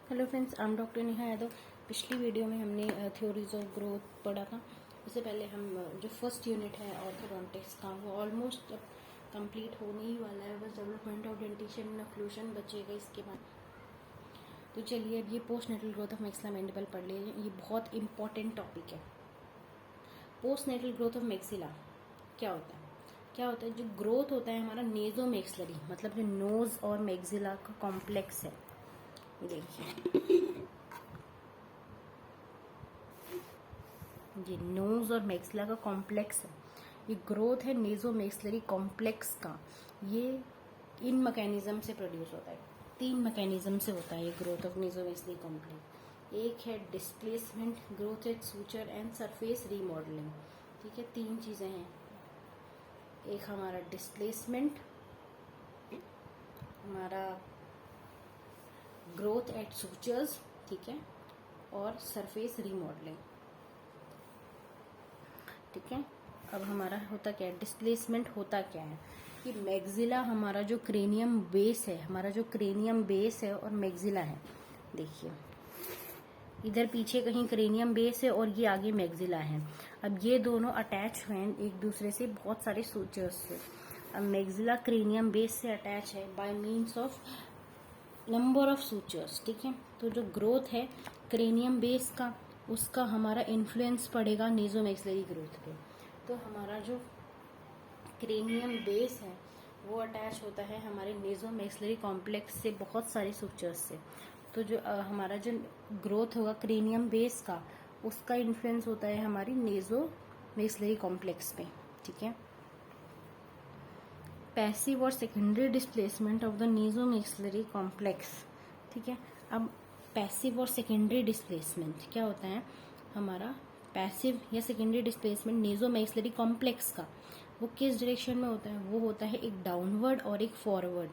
Hello friends, I am doctor Neha Yadav. पिछली video में हमने थ्योरीज ऑफ ग्रोथ पढ़ा था। उससे पहले हम जो फर्स्ट यूनिट है ऑर्थोडोंटिक्स का वो ऑलमोस्ट कंप्लीट होने ही वाला है। बस development of dentition and occlusion बचेगा इसके बाद। तो चलिए अब ये post natal growth of maxilla mandible पढ़ लीजिए। ये बहुत इंपॉर्टेंट टॉपिक है। Post natal growth of maxilla क्या होता है? जो ग्रोथ होता है हमारा नेजो मैक्सिलरी, मतलब जो नोज और मैक्सिला का कॉम्प्लेक्स है। ये देखिए, ये नोज और मैक्सिला का कॉम्प्लेक्स है। ये ग्रोथ है नेजो मैक्सिलरी कॉम्प्लेक्स का। ये इन मैकेनिज्म से प्रोड्यूस होता है। 3 मैकेनिज्म से होता है ये ग्रोथ ऑफ नेजो मैक्सिलरी कॉम्प्लेक्स। एक है displacement, growth at suture and surface remodelling. ठीक है, 3 चीजें हैं। एक हमारा डिस्प्लेसमेंट, हमारा ग्रोथ एट सूचर्स, ठीक है, और सरफेस रीमॉडलिंग। ठीक है, अब हमारा होता क्या है? डिस्प्लेसमेंट होता क्या है कि मैक्सिला हमारा जो क्रेनियम बेस है, और मैक्सिला है। देखिए, इधर पीछे कहीं क्रेनियम बेस है और ये आगे मैक्सिला है। अब ये दोनों अटैच हुए हैं एक दूसरे से बहुत सारे सूचर्स से। अब मैक्सिला क्रेनियम बेस से अटैच है bye means of number of sutures. ठीक है, तो जो ग्रोथ है क्रेनियम बेस का, उसका हमारा इन्फ्लुएंस पड़ेगा नेजो मैक्सिलरी ग्रोथ पे। तो हमारा जो क्रेनियम बेस है वो अटैच होता है हमारे नेजो मैक्सिलरी कॉम्प्लेक्स से बहुत सारे सूचर्स से। तो जो हमारा जो ग्रोथ होगा क्रेनियम बेस का, उसका इन्फ्लुएंस होता है हमारी नेजो मैक्सिलरी कॉम्प्लेक्स पे। ठीक है, पैसिव और secondary displacement of the नेजो maxillary complex. ठीक है, अब पैसिव और सेकेंडरी डिस्प्लेसमेंट क्या होता है? हमारा पैसिव या सेकेंडरी डिस्प्लेसमेंट नेजो मैक्सिलरी कॉम्प्लेक्स का वो किस डायरेक्शन में होता है? वो होता है एक डाउनवर्ड और एक फॉरवर्ड।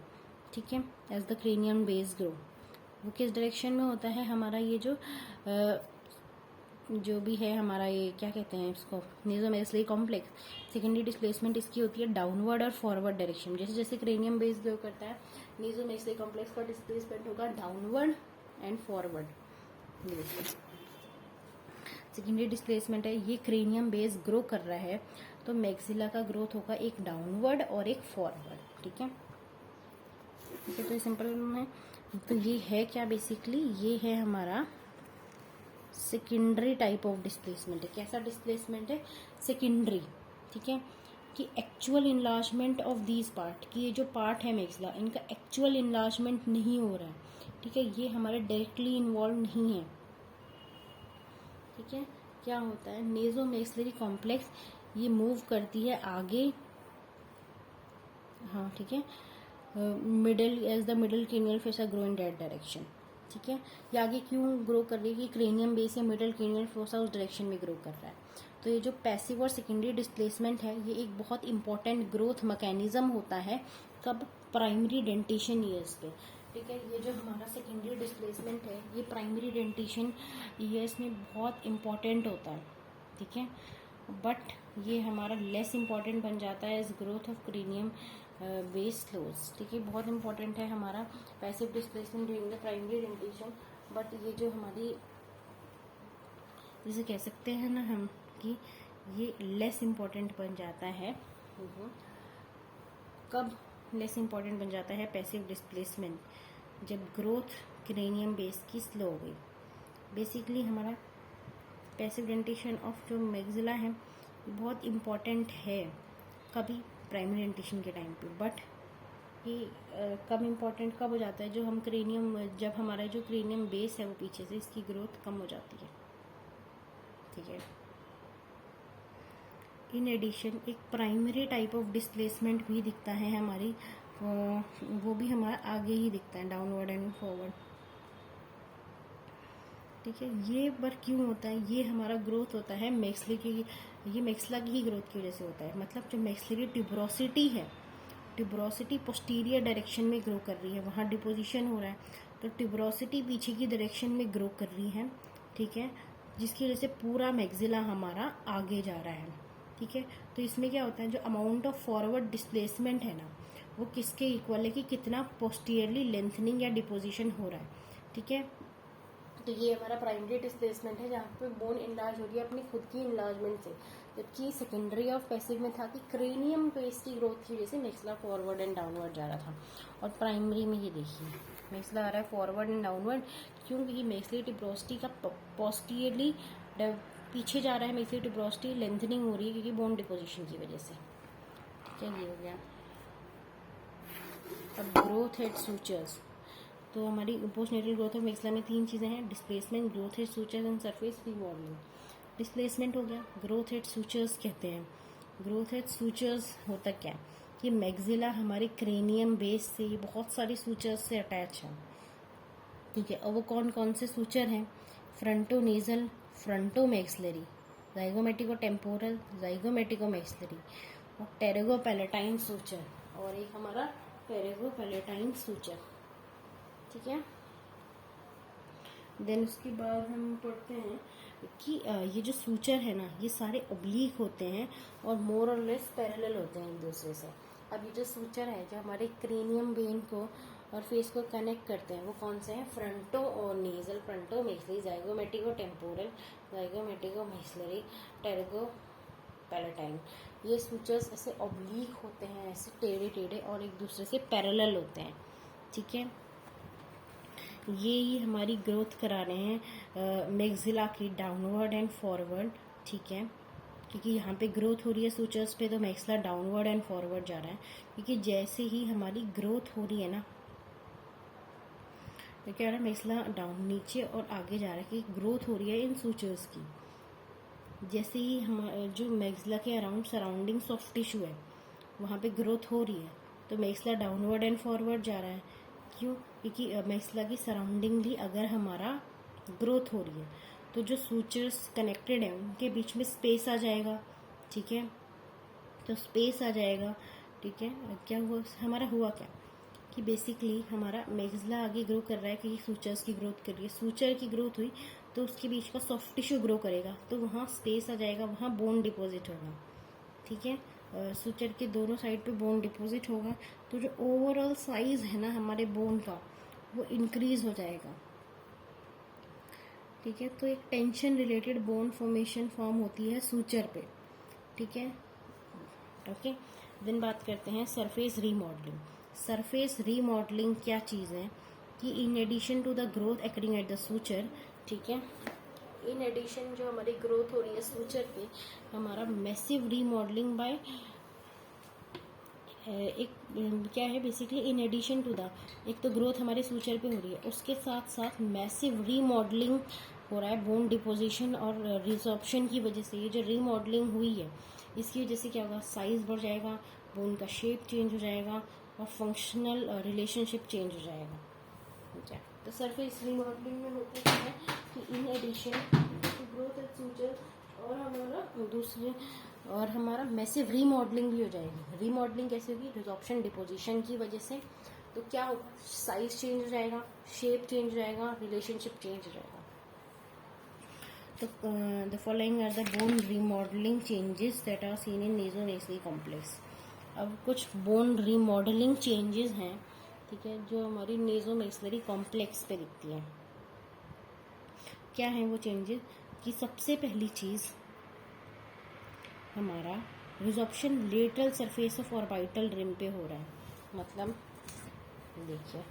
ठीक है, as the cranium base grow. वो किस डायरेक्शन में होता है? हमारा ये जो भी है हमारा, ये क्या कहते हैं इसको, नेजो मैक्सिलरी कॉम्प्लेक्स, सेकेंडरी डिस्प्लेसमेंट इसकी होती है डाउनवर्ड और फॉरवर्ड डायरेक्शन। जैसे जैसे क्रेनियम बेस ग्रो करता है, नेजो मैक्सिलरी कॉम्प्लेक्स का डिस्प्लेसमेंट होगा downward and forward. Secondary displacement है, ये क्रेनियम बेस ग्रो कर रहा है तो मैक्सिला का ग्रोथ होगा एक डाउनवर्ड और एक फॉरवर्ड। ठीक है, तो ये सिंपल है। तो ये है क्या? बेसिकली ये है हमारा सेकेंडरी टाइप ऑफ डिस्प्लेसमेंट है। कैसा डिस्प्लेसमेंट है? सेकेंडरी। ठीक है, कि actual enlargement of these part, कि ये जो पार्ट है मैक्सिला, इनका एक्चुअल इनलार्जमेंट नहीं हो रहा है। ठीक है, ये हमारे डायरेक्टली इन्वॉल्व नहीं है। ठीक है, क्या होता है? नेजो मैक्सिलरी कॉम्प्लेक्स ये मूव करती है आगे। हाँ, ठीक है, middle age the middle cranial fossa grow in that direction. ठीक है, ये आगे क्यों ग्रो कर रही है? कि क्रेनियम बेस या मिडल क्रेनियल फोसा उस डायरेक्शन में ग्रो कर रहा है। तो ये जो पैसिव और सेकेंडरी डिस्प्लेसमेंट है, ये एक बहुत इंपॉर्टेंट ग्रोथ मैकेनिज्म होता है। कब? प्राइमरी डेंटेशन ईयर्स पे। ठीक है, ये जो हमारा सेकेंडरी डिस्प्लेसमेंट है ये प्राइमरी डेंटेशन ईयर्स में बहुत इंपॉर्टेंट होता है। ठीक है, बट ये हमारा लेस इंपॉर्टेंट बन जाता है as growth of cranium base slows. ठीक है, बहुत इंपॉर्टेंट है हमारा passive displacement during the primary dentition, but ये जो हमारी, जिसे कह सकते हैं ना हम, कि ये लेस इंपॉर्टेंट बन जाता है। कब लेस इंपॉर्टेंट बन जाता है पैसिव डिस्प्लेसमेंट? जब ग्रोथ क्रेनियम बेस की स्लो हो गई। बेसिकली हमारा पैसिव डेंटेशन ऑफ जो मैक्सिला है बहुत इम्पॉर्टेंट है कभी? प्राइमरी डेंटेशन के टाइम पे। बट ये कब इम्पॉर्टेंट कब हो जाता है? जो हम क्रेनियम, जब हमारा जो क्रेनियम बेस है वो पीछे से, इसकी ग्रोथ कम हो जाती है। ठीक है, इन एडिशन एक प्राइमरी टाइप ऑफ डिस्प्लेसमेंट भी दिखता है हमारी, वो भी हमारा आगे ही दिखता है, डाउनवर्ड एंड फॉरवर्ड। ठीक है, ये पर क्यों होता है? ये हमारा ग्रोथ होता है मैक्सिला की, ये मैक्सिला की ही ग्रोथ की वजह से होता है। मतलब जो मैक्सिलरी ट्यूबरोसिटी है, ट्यूबरोसिटी पोस्टीरियर डायरेक्शन में ग्रो कर रही है, वहाँ डिपोजिशन हो रहा है, तो ट्यूबरोसिटी पीछे की डायरेक्शन में ग्रो कर रही है। ठीक है, जिसकी वजह से पूरा मैक्सिला हमारा आगे जा रहा है। ठीक है, तो इसमें क्या होता है? जो अमाउंट ऑफ फॉरवर्ड डिस्प्लेसमेंट है ना, वो किसके इक्वल है? कि कितना पोस्टीरियरली लेंथनिंग या डिपोजिशन हो रहा है। ठीक है, तो ये हमारा प्राइमरी डिस्प्लेसमेंट है जहाँ पे बोन इनलार्ज हो गया अपनी खुद की इनलार्जमेंट से, जबकि सेकेंडरी ऑफ पैसिव में था कि क्रेनियम बेस की ग्रोथ की वजह से मैक्सिला फॉरवर्ड एंड डाउनवर्ड जा रहा था। और प्राइमरी में ये देखिए मैक्सिला आ रहा है फॉरवर्ड एंड डाउनवर्ड, क्योंकि मैक्सिलरी ट्यूबरोसिटी का पोस्टीरियरली पीछे जा रहा है, मैक्सिलरी ट्यूबरोसिटी लेंथनिंग हो रही है क्योंकि बोन डिपोजिशन की वजह से। क्या ये हो गया। अब ग्रोथ हेड सूचर्स, तो हमारी पोस्टनेटल ग्रोथ ऑफ मैक्सिला में 3 चीज़ें हैं, displacement, growth head sutures and surface remodelling. Displacement हो गया, ग्रोथ हेड सूचर्स कहते हैं। ग्रोथ हेड सूचर्स होता क्या है कि मैक्सिला हमारे क्रेनियम बेस से बहुत सारी सूचर्स से अटैच है, ठीक है। और वो कौन कौन से सूचर हैं, frontonasal, fronto maxillary, zygomatico temporal, zygomatico maxillary, और टेरेगोपैलेटाइन सूचर, और एक हमारा टेरेगोपैलेटाइन सूचर, ठीक है। देन उसके बाद हम पढ़ते हैं कि ये जो सूचर है ना ये सारे ओब्लीक होते हैं और मोर और लेस पैरेलल होते हैं एक दूसरे से। अब ये जो सूचर है जो हमारे क्रेनियम वेन को और फेस को कनेक्ट करते हैं वो कौन से हैं, फ्रंटो और nasal, fronto maxillary, zygomatico temporal, zygomatico maxillary, pterygo palatine. ये सूचर्स ऐसे ओब्लीक होते हैं, ऐसे टेढ़े टेढ़े और एक दूसरे से पैरेलल होते हैं, ठीक है। ये ही हमारी ग्रोथ करा रहे हैं मैक्सिला की डाउनवर्ड एंड फॉरवर्ड, ठीक है, क्योंकि यहाँ पे ग्रोथ हो रही है सूचर्स पे तो मैक्सिला डाउनवर्ड एंड फॉरवर्ड जा रहा है, क्योंकि जैसे ही हमारी ग्रोथ हो रही है ना तो क्या हो रहा है, मैक्सिला डाउन नीचे और आगे जा रहा है कि ग्रोथ हो रही है इन सूचर्स की। जैसे ही हम जो मैक्सिला के अराउंड सराउंडिंग सॉफ्ट टिश्यू है वहाँ पे ग्रोथ हो रही है तो मैक्सिला डाउनवर्ड एंड फॉरवर्ड जा रहा है। क्यों, क्योंकि मैक्सिला की सराउंडिंगली अगर हमारा ग्रोथ हो रही है तो जो सूचर्स कनेक्टेड हैं उनके बीच में स्पेस आ जाएगा, ठीक है। तो स्पेस आ जाएगा, ठीक है। क्या हुआ हमारा, हुआ क्या कि बेसिकली हमारा मैक्सिला आगे ग्रो कर रहा है क्योंकि सूचर्स की ग्रोथ कर रही है। सूचर की ग्रोथ हुई तो उसके बीच का सॉफ्ट टिश्यू ग्रो करेगा तो वहाँ स्पेस आ जाएगा, वहाँ बोन डिपॉजिट होगा, ठीक है। सूचर के दोनों साइड पे बोन डिपॉजिट होगा तो जो ओवरऑल साइज है ना हमारे बोन का वो इंक्रीज हो जाएगा, ठीक है। तो एक tension related bone formation form होती है सूचर पे, ठीक है, ओके। देन बात करते हैं सरफेस रीमॉडलिंग। सरफेस रीमॉडलिंग क्या चीज़ है कि in addition to the growth acting at the suture, ठीक है, इन एडिशन जो हमारी ग्रोथ हो रही है सूचर पे हमारा मैसिव रीमॉडलिंग बाय एक क्या है basically in addition to the, एक तो ग्रोथ हमारे सूचर पे हो रही है उसके साथ साथ मैसिव रीमॉडलिंग हो रहा है बोन डिपोजिशन और रिजॉर्प्शन की वजह से। ये जो रीमॉडलिंग हुई है इसकी वजह से क्या होगा, साइज बढ़ जाएगा, बोन का शेप चेंज हो जाएगा और फंक्शनल रिलेशनशिप चेंज हो जाएगा, ठीक है। तो सरफेस रीमॉडलिंग में होता क्या है कि in addition to growth at suture और हमारा दूसरे और हमारा मैसिव रीमॉडलिंग भी हो जाएगी। रीमॉडलिंग कैसे होगी, रिजॉर्प्शन डिपोजिशन की वजह से। तो क्या होगा, साइज चेंज हो जाएगा, शेप चेंज हो जाएगा, रिलेशनशिप चेंज हो जाएगा। तो the following are the bone remodelling changes that are seen in nasomaxillary complex. अब कुछ बोन रीमॉडलिंग चेंजेस हैं, ठीक है, जो हमारी नेज़ो-मैक्सिलरी कॉम्प्लेक्स पे दिखती हैं। क्या है वो चेंजेस कि सबसे पहली चीज़ हमारा resorption lateral surface of orbital rim पे हो रहा है। मतलब देखिए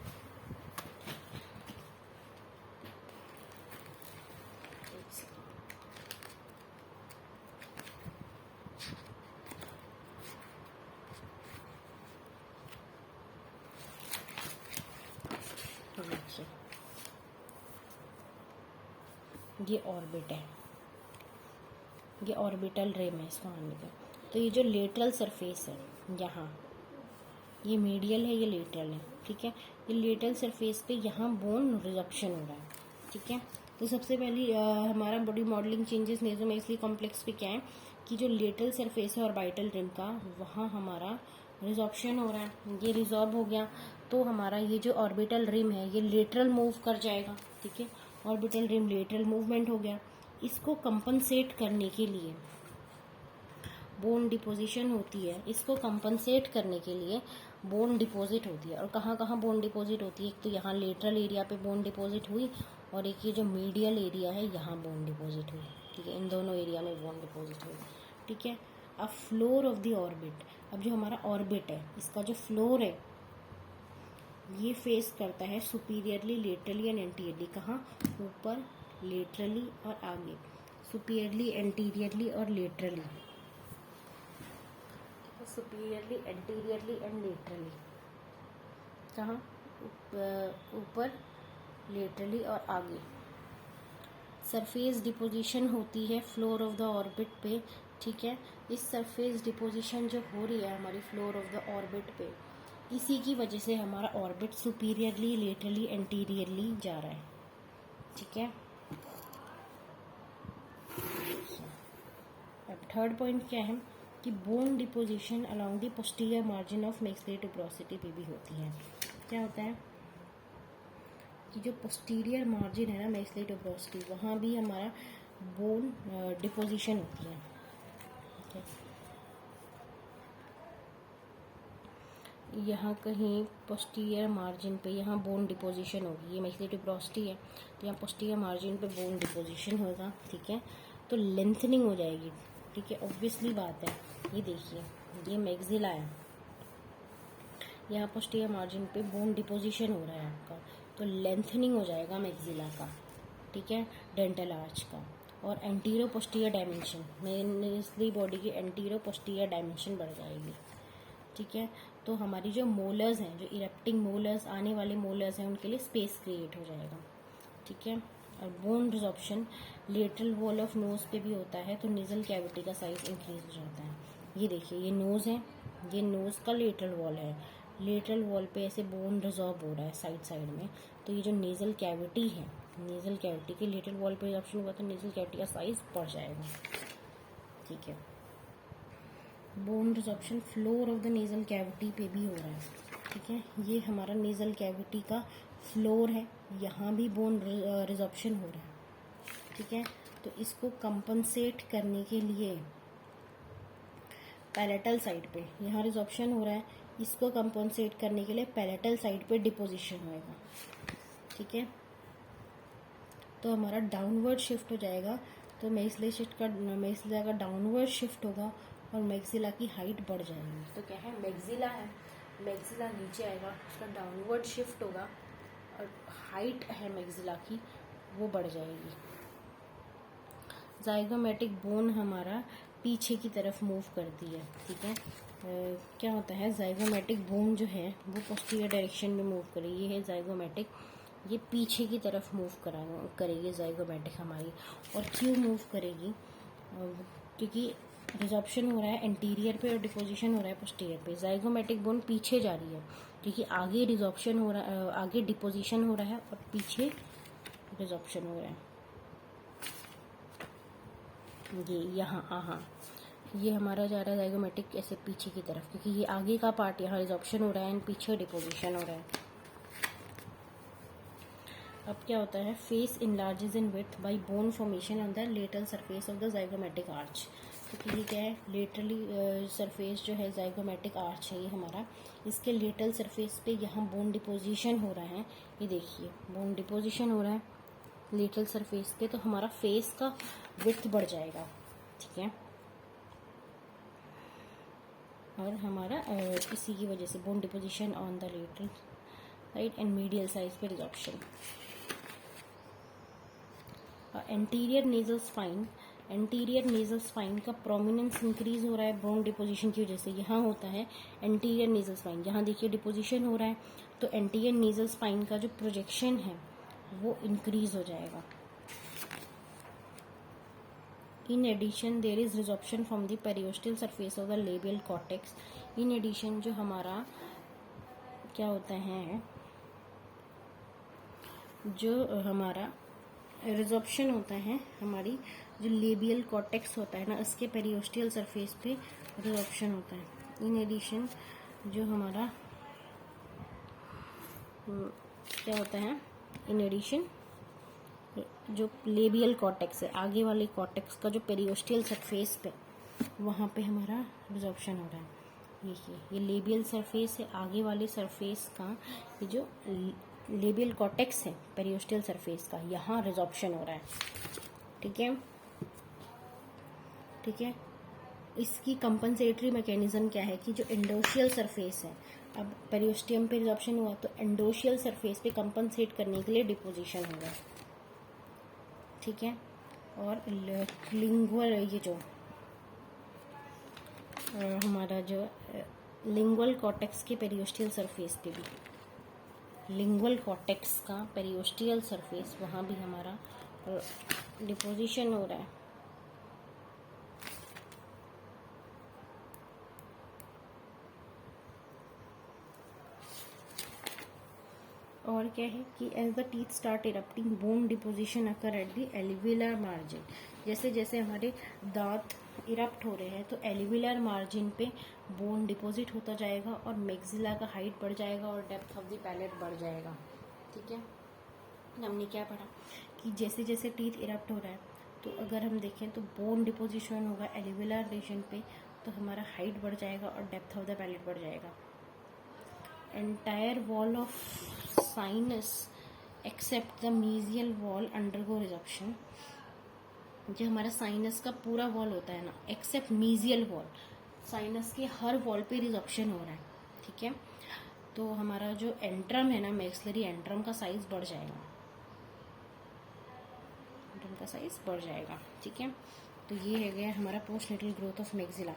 ये ऑर्बिट है, ये ऑर्बिटल रिम है इसको आने का। तो ये जो लेटरल सरफेस है यहाँ, ये मीडियल है, ये लेटरल है, ठीक है। ये लेटरल सरफेस पे यहाँ बोन रिजॉर्प्शन हो रहा है, ठीक है। तो सबसे पहली हमारा body modelling changes naso-maxillary complex पे क्या है कि जो लेटरल सरफेस है ऑर्बिटल रिम का वहाँ हमारा रिजॉर्प्शन हो रहा है, ये रिजॉर्ब हो गया तो हमारा ये जो ऑर्बिटल रिम है ये लेटरल मूव कर जाएगा, ठीक है। ऑर्बिटल रिम लेटरल मूवमेंट हो गया। इसको कंपनसेट करने के लिए बोन डिपोजिशन होती है, इसको कंपनसेट करने के लिए बोन डिपॉजिट होती है। और कहाँ कहाँ बोन डिपॉजिट होती है, एक तो यहाँ लेटरल एरिया पे बोन डिपॉजिट हुई, और एक ये जो मीडियल एरिया है यहाँ बोन डिपॉजिट हुई, ठीक है, इन दोनों एरिया में बोन डिपॉजिट हुई, ठीक है। अब फ्लोर ऑफ द ऑर्बिट, अब जो हमारा ऑर्बिट है इसका जो फ्लोर है ये फेस करता है सुपीरियरली, लेटरली एंड एंटीरियरली, कहाँ, ऊपर, लेटरली और आगे, सुपीरियरली, एंटीरियरली और laterally, superiorly, anteriorly and laterally, कहाँ, ऊपर, लेटरली और आगे। सरफेस डिपोजिशन होती है फ्लोर ऑफ द ऑर्बिट पे, ठीक है। इस सरफेस डिपोजिशन जो हो रही है हमारी फ्लोर ऑफ द ऑर्बिट पे, इसी की वजह से हमारा ऑर्बिट सुपीरियरली, लेटरली, एंटीरियरली जा रहा है, ठीक है। अब थर्ड पॉइंट क्या है कि bone deposition along the posterior margin of maxillary tuberosity पे भी होती है। क्या होता है कि जो पोस्टीरियर मार्जिन है ना मैक्सिलरी ट्यूबरोसिटी, वहाँ भी हमारा बोन डिपोजिशन होती है, ठीक है। यहाँ कहीं पोस्टीरियर मार्जिन पे यहाँ बोन डिपोजिशन होगी, ये मैक्सिलरी ट्यूबरोसिटी है तो यहाँ पोस्टीरियर मार्जिन पे बोन डिपोजिशन होगा, ठीक है। तो लेंथनिंग हो जाएगी, ठीक है, ऑब्वियसली बात है। ये देखिए ये मैक्सिला है, यहाँ पोस्टीरियर मार्जिन पे बोन डिपोजिशन हो रहा है आपका, तो लेंथनिंग हो जाएगा मैक्सिला का, ठीक है, डेंटल आर्च का। और antero posterior dimension, mainly body की एंटीरो पोस्टीरियर डायमेंशन बढ़ जाएगी, ठीक है। तो हमारी जो मोलर्स हैं, जो इरेप्टिंग मोलर्स, आने वाले मोलर्स हैं, उनके लिए स्पेस क्रिएट हो जाएगा, ठीक है। और bone resorption lateral wall of nose पे भी होता है, तो नेजल कैविटी का साइज इंक्रीज हो जाता है। ये देखिए ये नोज है, ये नोज का लेटरल वॉल है, लेटरल वॉल पे ऐसे बोन रिजॉर्ब हो रहा है साइड साइड में, तो ये जो नेजल कैविटी है, नेजल कैविटी के लेटरल वॉल पे रिजॉर्प्शन हुआ तो नेजल कैविटी का साइज बढ़ जाएगा, ठीक है। Bone resorption floor of the nasal cavity पे भी हो रहा है, ठीक है। ये हमारा नेजल कैविटी का फ्लोर है, यहाँ भी बोन रिजॉर्प्शन हो रहा है, ठीक है। तो इसको कंपनसेट करने के लिए पैलेटल साइड पे यहाँ रिजॉर्प्शन हो रहा है, इसको कंपनसेट करने के लिए पैलेटल साइड पे डिपोजिशन होएगा, ठीक है। तो हमारा डाउनवर्ड शिफ्ट हो जाएगा, तो मैक्सिला का डाउनवर्ड शिफ्ट होगा और मैक्सिला की हाइट बढ़ जाएगी। तो क्या है, मैक्सिला है, मैक्सिला नीचे आएगा, उसका डाउनवर्ड शिफ्ट होगा और हाइट है मैक्सिला की वो बढ़ जाएगी। जाइगोमेटिक बोन हमारा पीछे की तरफ मूव करती है, ठीक है। क्या होता है, जाइगोमेटिक बोन जो है वो पोस्टीरियर डायरेक्शन में मूव करेगी, ये है जाइगोमेटिक, ये पीछे की तरफ मूव करेगी जाइगोमेटिक हमारी। और क्यों मूव करेगी, क्योंकि रिजॉर्प्शन हो रहा है एंटीरियर पे और डिपोजिशन हो रहा है पोस्टीरियर पे। जाइगोमेटिक बोन पीछे जा रही है क्योंकि आगे रिजॉर्प्शन हो रहा है, आगे डिपोजिशन हो रहा है और पीछे रिजॉर्प्शन हो रहा है। ये यहाँ ये हमारा जा रहा है जाइगोमेटिक ऐसे पीछे की तरफ, क्योंकि ये आगे का पार्ट यहाँ रिजॉर्प्शन हो रहा है एंड पीछे डिपोजिशन हो रहा है। अब क्या होता है, face enlarges in width by bone formation on the lateral surface of the zygomatic arch. तो ये क्या है, लेटरली सरफेस जो है जाइगोमेटिक आर्च है ये हमारा, इसके लेटरल सरफेस पे यहाँ बोन डिपोजिशन हो रहा है। ये देखिए बोन डिपोजिशन हो रहा है लेटरल सरफेस पे, तो हमारा फेस का विड्थ बढ़ जाएगा, ठीक है। और हमारा इसी की वजह से bone deposition on the lateral right and medial साइज पे resorption. Anterior nasal spine, anterior nasal spine का प्रोमिनेंस इंक्रीज हो रहा है बोन डिपोजिशन की वजह से। यहाँ होता है एंटीरियर नेजल स्पाइन, यहाँ देखिए डिपोजिशन हो रहा है तो एंटीरियर नेजल स्पाइन का जो प्रोजेक्शन है वो इंक्रीज हो जाएगा। In addition there is resorption from the periosteal surface of the labial cortex. In addition जो हमारा क्या होता है, जो हमारा रिजॉर्प्शन होता है, हमारी जो लेबियल कॉर्टेक्स होता है ना, इसके पेरियोस्टल सरफेस पे रिजॉर्प्शन होता है। इन एडिशन जो हमारा क्या होता है, इन एडिशन जो लेबियल कॉर्टेक्स है, आगे वाले कॉर्टेक्स का जो पेरियोस्टल सरफेस पे वहाँ पे हमारा रिजॉर्प्शन हो रहा है। ये लेबियल सरफेस है, आगे वाले सरफेस का ये जो लेबियल कॉर्टेक्स है पेरियोस्टल सरफेस का, यहाँ रिजॉर्प्शन हो रहा है। ठीक है, ठीक है। इसकी कंपनसेटरी मैकेनिज्म क्या है कि जो एंडोशियल सरफेस है, अब पेरियोस्टियम पे रिजॉर्प्शन हुआ तो एंडोशियल सरफेस पे कंपनसेट करने के लिए डिपोजिशन होगा। ठीक है, और लिंगुअल ये जो हमारा जो लिंगुअल कॉर्टेक्स के पेरियोस्टियल सरफेस पे भी, लिंगुअल कॉर्टेक्स का पेरियोस्टियल सरफेस वहाँ भी हमारा डिपोजिशन हो रहा है। और क्या है कि as the teeth start erupting bone deposition occur at the alveolar margin. जैसे जैसे हमारे दांत इरप्ट हो रहे हैं तो एल्वियुलर मार्जिन पे बोन डिपॉजिट होता जाएगा और मैक्सिला का हाइट बढ़ जाएगा और डेप्थ ऑफ द पैलेट बढ़ जाएगा। ठीक है, हमने क्या पढ़ा कि जैसे जैसे टीथ इरप्ट हो रहा है तो अगर हम देखें तो बोन डिपोजिशन होगा एल्वियुलर रीजन पे, तो हमारा हाइट बढ़ जाएगा और डेप्थ ऑफ द पैलेट बढ़ जाएगा। Entire wall of sinus except the mesial wall undergo resorption. जो हमारा साइनस का पूरा वॉल होता है ना, एक्सेप्ट मीजियल वॉल, साइनस के हर वॉल पे रिजॉर्प्शन हो रहा है। ठीक है, तो हमारा जो एंट्रम है ना, मैक्सिलरी एंट्रम का साइज बढ़ जाएगा, एंट्रम का साइज बढ़ जाएगा। ठीक है, तो ये है गया हमारा पोस्टनेटल ग्रोथ ऑफ मैक्सिला।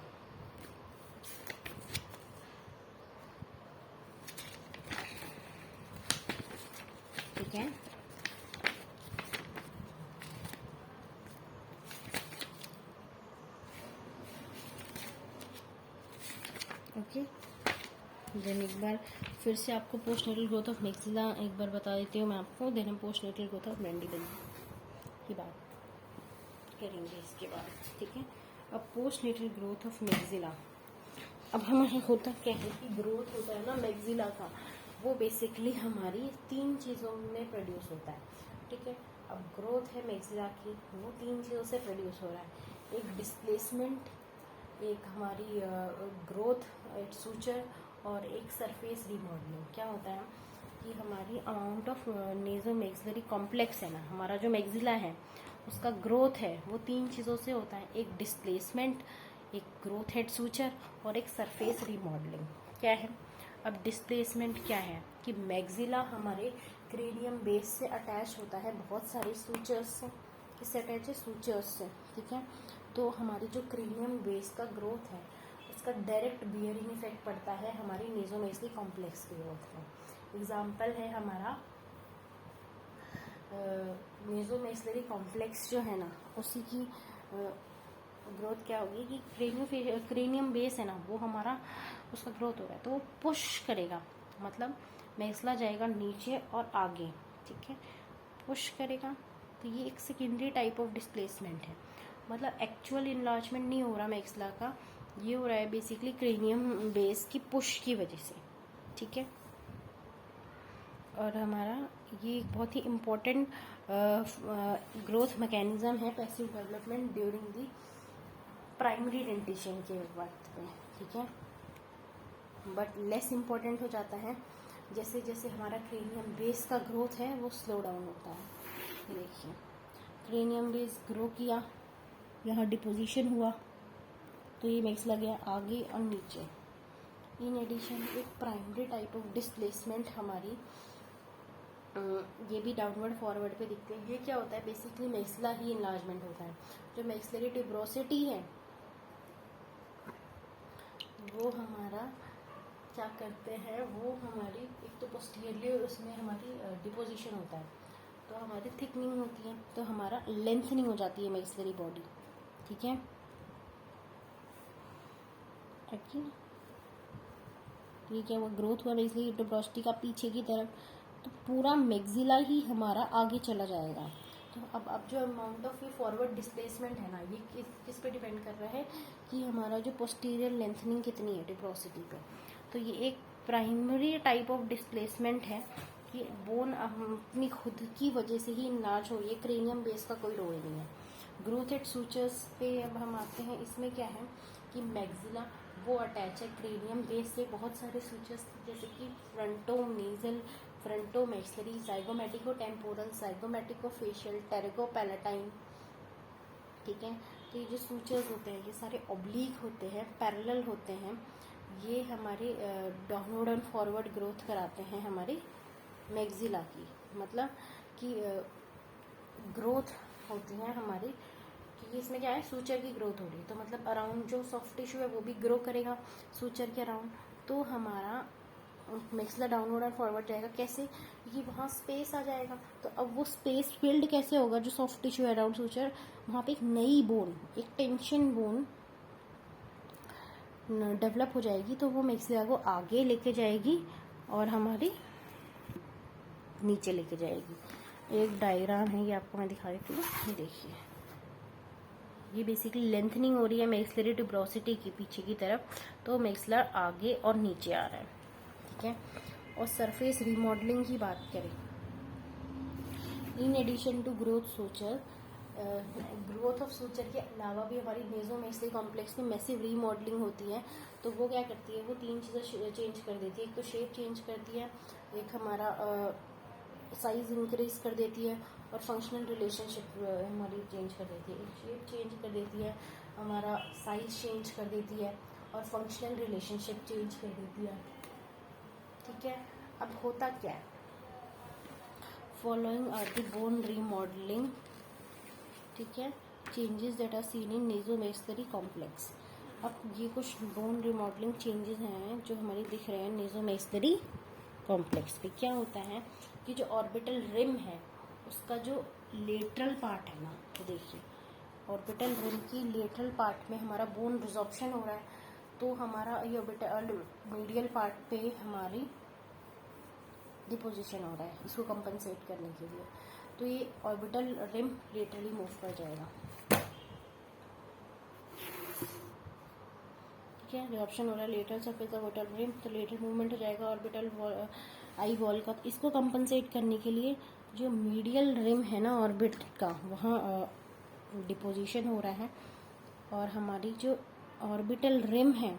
ठीक है, ओके। देन एक बार फिर से आपको पोस्टनेटल ग्रोथ ऑफ मैक्सिला एक बार बता देती हूँ मैं आपको। देन हम पोस्टनेटल ग्रोथ ऑफ मैंडिबल की बात करेंगे इसके बाद। ठीक है, अब पोस्टनेटल ग्रोथ ऑफ मैक्सिला। अब हमारा होता क्या है कि ग्रोथ होता है ना मैक्सिला का, वो बेसिकली हमारी 3 चीज़ों में प्रोड्यूस होता है। ठीक है, अब ग्रोथ है मैक्सिला की, वो 3 चीज़ों से प्रोड्यूस हो रहा है। एक डिस्प्लेसमेंट, एक हमारी ग्रोथ एट सूचर, और एक सरफेस रिमॉडलिंग। क्या होता है कि हमारी अमाउंट ऑफ नेजो मैक्सिलरी कॉम्प्लेक्स है ना, हमारा जो मैक्सिला है उसका ग्रोथ है वो 3 चीज़ों से होता है। एक डिस्प्लेसमेंट, एक ग्रोथ एट सूचर, और एक सरफेस रिमॉडलिंग। क्या है, अब डिस्प्लेसमेंट क्या है कि मैक्सिला हमारे क्रेनियम बेस से अटैच होता है बहुत सारे सूचर्स से। किससे अटैच है? सूचर्स से। ठीक है, तो हमारी जो क्रेनियम बेस का ग्रोथ है उसका डायरेक्ट बियरिंग इफेक्ट पड़ता है हमारी नेजोमेसली कॉम्प्लेक्स की ग्रोथ में। एग्जाम्पल है हमारा नेजोमेसलरी कॉम्प्लेक्स जो है ना, उसी की ग्रोथ क्या होगी कि क्रेनियम बेस है ना, वो हमारा उसका ग्रोथ हो रहा है तो वो पुश करेगा, मतलब मैक्सिला जाएगा नीचे और आगे। ठीक है, पुश करेगा, तो ये एक सेकेंडरी टाइप ऑफ डिस्प्लेसमेंट है। मतलब एक्चुअल इनलार्जमेंट नहीं हो रहा मैक्सिला का, ये हो रहा है बेसिकली क्रेनियम बेस की पुश की वजह से। ठीक है, और हमारा ये एक बहुत ही इम्पोर्टेंट ग्रोथ मैकेनिज्म है passive development during the primary dentition के वक्त में। ठीक है, बट लेस इम्पोर्टेंट हो जाता है जैसे जैसे हमारा क्रेनियम बेस का ग्रोथ है वो स्लो डाउन होता है। देखिए, क्रेनियम बेस ग्रो किया, यहाँ डिपोजिशन हुआ, तो ये मैक्सिला गया आगे और नीचे। इन एडिशन एक प्राइमरी टाइप ऑफ डिस्प्लेसमेंट हमारी ये भी डाउनवर्ड फॉरवर्ड पे दिखते हैं। ये क्या होता है, बेसिकली मैक्सिला ही इनलार्जमेंट होता है। जो मैक्सिलरी ट्यूबरोसिटी है वो हमारा क्या करते हैं, वो हमारी एक तो पोस्टीरियरली उसमें हमारी डिपोजिशन होता है, तो हमारी थिकनिंग होती है, तो हमारा लेंथनिंग हो जाती है मैक्सिलरी बॉडी। ठीक है, ठीक है, वो ग्रोथ हुआ मैक्सिलरी ट्यूबरोसिटी का पीछे की तरफ, तो पूरा मैक्सिला ही हमारा आगे चला जाएगा। तो अब जो अमाउंट ऑफ ये फॉरवर्ड डिस्प्लेसमेंट है ना, ये किस पे डिपेंड कर रहा है कि हमारा जो पोस्टीरियर लेंथनिंग कितनी है ट्यूबरोसिटी पे। तो ये एक प्राइमरी टाइप ऑफ डिस्प्लेसमेंट है कि बोन अपनी खुद की वजह से ही इनलार्ज हो, ये क्रेनियम बेस का कोई रोल नहीं है। ग्रोथ एट सूचर्स पे अब हम आते हैं। इसमें क्या है कि मैक्सिला वो अटैच है क्रेनियम बेस से बहुत सारे सूचर्स, जैसे कि फ्रंटोनेजल, फ्रंटोमैक्सिलरी, जाइगोमेटिको टेम्पोरल, जाइगोमेटिको फेशियल, टेरिगोपैलेटाइन। ठीक है, तो ये जो सूचर्स होते हैं ये सारे ऑब्लीक होते हैं, पैरेलल होते हैं। ये हमारे डाउनवर्ड एंड फॉरवर्ड ग्रोथ कराते हैं हमारे मैक्सिला की, मतलब कि ग्रोथ होती है हमारी, क्योंकि इसमें क्या है सूचर की ग्रोथ हो रही है, तो मतलब अराउंड जो सॉफ्ट टिश्यू है वो भी ग्रो करेगा सूचर के अराउंड, तो हमारा मैक्सिला डाउनवर्ड और फॉरवर्ड जाएगा। कैसे? क्योंकि वहाँ स्पेस आ जाएगा, तो अब वो स्पेस फिल्ड कैसे होगा? जो सॉफ्ट टिश्यू है अराउंड सूचर, वहाँ पे एक नई बोन, एक टेंशन बोन डेवलप हो जाएगी, तो वो मैक्सिला को आगे लेके जाएगी और हमारी नीचे लेके जाएगी। एक डायग्राम है, ये आपको मैं दिखा देती हूँ, ये देखिए, ये बेसिकली लेंथनिंग हो रही है मैक्सिलरी ट्यूबरोसिटी की पीछे की तरफ, तो मैक्सिलर आगे और नीचे आ रहा है। ठीक है, और सरफेस रिमॉडलिंग की बात करें, in addition to growth suture, growth of suture के अलावा भी हमारी नेज़ोमैक्सिलरी कॉम्प्लेक्स में मैसिव रीमॉडलिंग होती है। तो वो क्या करती है, वो तीन चीज़ें चेंज कर देती है। एक तो शेप चेंज करती है, एक हमारा साइज इंक्रीज कर देती है, और फंक्शनल रिलेशनशिप हमारी चेंज कर देती है। शेप चेंज कर देती है, हमारा साइज चेंज कर देती है, और फंक्शनल रिलेशनशिप चेंज कर देती है। ठीक है, अब होता क्या है, following are the bone remodeling, ठीक है, changes that are seen in nasomaxillary complex. अब ये कुछ बोन रिमॉडलिंग चेंजेस हैं जो हमारे दिख रहे हैं नेज़ोमैक्सिलरी कॉम्प्लेक्स पे। क्या होता है कि जो ऑर्बिटल रिम है उसका जो लेटरल पार्ट है ना, तो देखिए ऑर्बिटल रिम की लेटरल पार्ट में हमारा बोन रिजॉर्प्शन हो रहा है, तो हमारा ये ऑर्बिटल मीडियल पार्ट पे हमारी डिपोजिशन हो रहा है, इसको कंपनसेट करने के लिए। तो ये ऑर्बिटल रिम लेटरली मूव कर जाएगा। ठीक है, रिजॉर्प्शन हो रहा है लेटरल सरफेस ऑर्बिटल रिम, तो लेटरल मूवमेंट हो जाएगा ऑर्बिटल आई बॉल का। इसको कंपनसेट करने के लिए जो मीडियल रिम है ना ऑर्बिट का, वहाँ डिपोजिशन हो रहा है, और हमारी जो ऑर्बिटल रिम है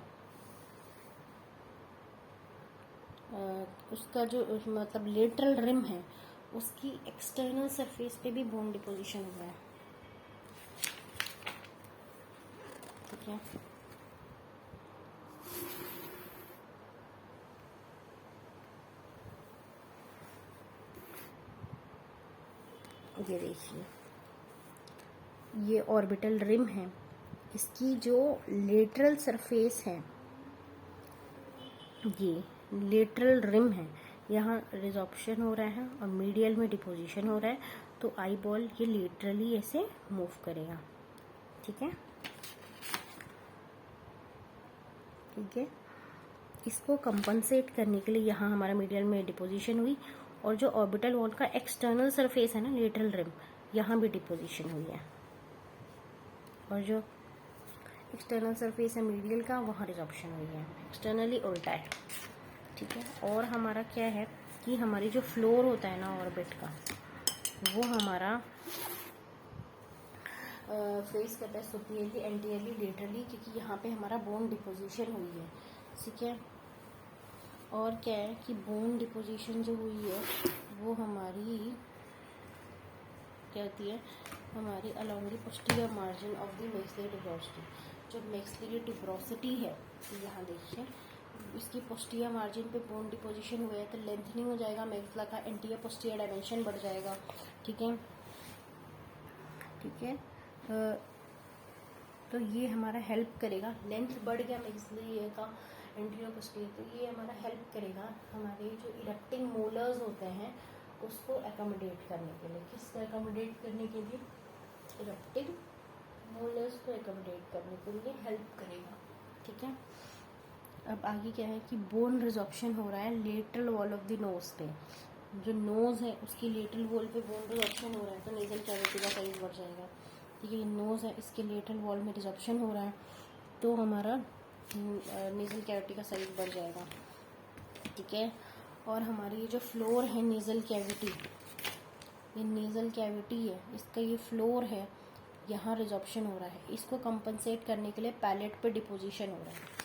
उसका जो मतलब लेटरल रिम है उसकी एक्सटर्नल सरफेस पे भी बोन डिपोजिशन हो रहा है। ठीक है, ये देखिए, ये ऑर्बिटल रिम है, इसकी जो लेटरल सरफेस है, ये लेटरल रिम है, यहाँ रिजॉर्प्शन हो रहा है और मीडियल में डिपोजिशन हो रहा है, तो आई बॉल ये लेटरली ऐसे मूव करेगा। ठीक है, ठीक है, इसको कंपनसेट करने के लिए यहाँ हमारा मीडियल में डिपोजिशन हुई, और जो ऑर्बिटल वॉल का एक्सटर्नल सरफेस है ना लेटरल रिम, यहाँ भी डिपोजिशन हुई है, और जो एक्सटर्नल सरफेस है मीडियल का वहाँ रिजॉर्प्शन हुई है, एक्सटर्नली उल्टा है। ठीक है, और हमारा क्या है कि हमारी जो फ्लोर होता है ना ऑर्बिट का, वो हमारा फेस करता है सुपीरियरली, एंटीरियरली, लेटरली, क्योंकि यहाँ पे हमारा बोन डिपोजिशन हुई है। ठीक है, और क्या है कि बोन डिपोजिशन जो हुई है वो हमारी क्या होती है, हमारी along the posterior margin of the maxillary tuberosity. जो मैक्सिलरी ट्यूबरोसिटी है, यहाँ देखिए इसकी पोस्टीरियर मार्जिन पे बोन डिपोजिशन हुआ है, तो लेंथनिंग हो जाएगा मैक्सिला का, एंटीरियर पोस्टीरियर डायमेंशन बढ़ जाएगा। ठीक है, ठीक है, तो ये हमारा हेल्प करेगा, लेंथ बढ़ गया मैक्सिलरी का एंटीरियर पोस्टीरियर, तो ये हमारा हेल्प करेगा हमारे जो इरेक्टिंग मोलर्स होते हैं उसको एकोमोडेट करने के लिए। किसको एकोमोडेट करने के लिए? इरेक्टिंग मोलर्स को एकोमोडेट करने के लिए हेल्प करेगा। ठीक है, अब आगे क्या है कि बोन रिजॉर्प्शन हो रहा है lateral wall of the nose पे, जो नोज है उसकी लेटरल वॉल पे बोन रिजॉर्प्शन हो रहा है, तो नेजल कैविटी का साइज बढ़ जाएगा। ठीक है, ये नोज है, इसके लेटरल वॉल में रिजॉर्प्शन हो रहा है, तो हमारा नेजल कैविटी का साइज बढ़ जाएगा। ठीक है, और हमारी जो फ्लोर है नेजल कैविटी, ये नेजल कैविटी है, इसका ये फ्लोर है, यहाँ रिजॉर्प्शन हो रहा है, इसको कंपनसेट करने के लिए पैलेट पे डिपोजिशन हो रहा है।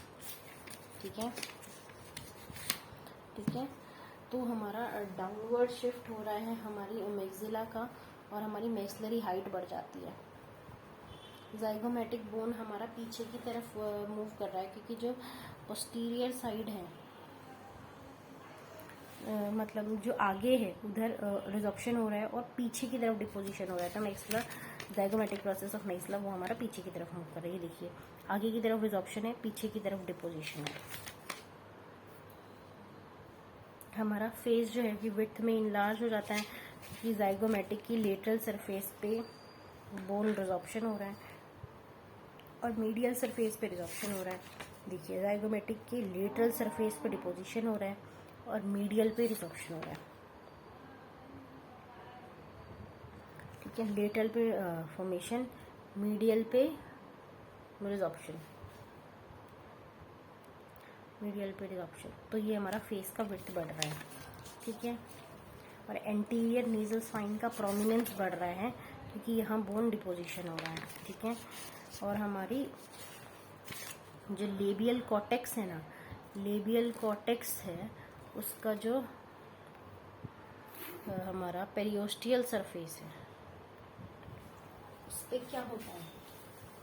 ठीक है, ठीक है। तो हमारा डाउनवर्ड शिफ्ट हो रहा है हमारी मैक्सिला का, और हमारी मैक्सिलरी हाइट बढ़ जाती है। ज़ाइगोमेटिक बोन हमारा पीछे की तरफ मूव कर रहा है, क्योंकि जो पोस्टीरियर साइड है, मतलब जो आगे है उधर रिजॉर्प्शन हो रहा है और पीछे की तरफ डिपोजिशन हो रहा है। तो मैक्सिला, ज़ाइगोमेटिक प्रोसेस ऑफ मैक्सिला वो हमारा पीछे की तरफ मूव कर रही है। देखिए, आगे की तरफ रिजॉर्प्शन है, पीछे की तरफ डिपोजिशन है। हमारा फेस जो है कि विड्थ में इनलार्ज हो जाता है, क्योंकि ज़ाइगोमेटिक की लेटरल सरफेस पे बोन रिजॉर्प्शन हो रहा है और मीडियल सरफेस पे रिजॉर्प्शन हो रहा है। देखिए, ज़ाइगोमेटिक की लेटरल सरफेस पे डिपोजिशन हो रहा है और मीडियल पे रिजॉर्प्शन हो रहा है। ठीक है, लेटरल पे फॉर्मेशन, मीडियल पे रिजॉर्प्शन, मीडियल पे रिजॉर्प्शन। तो ये हमारा फेस का विड्थ बढ़ रहा है। ठीक है, और एंटीरियर नेजल स्पाइन का प्रोमिनेंस बढ़ रहा है, क्योंकि यहाँ बोन डिपोजिशन हो रहा है। ठीक है, और हमारी जो लेबियल कॉर्टेक्स है ना, लेबियल कॉर्टेक्स है, उसका जो हमारा पेरियोस्टियल सरफेस है, उस पर क्या होता है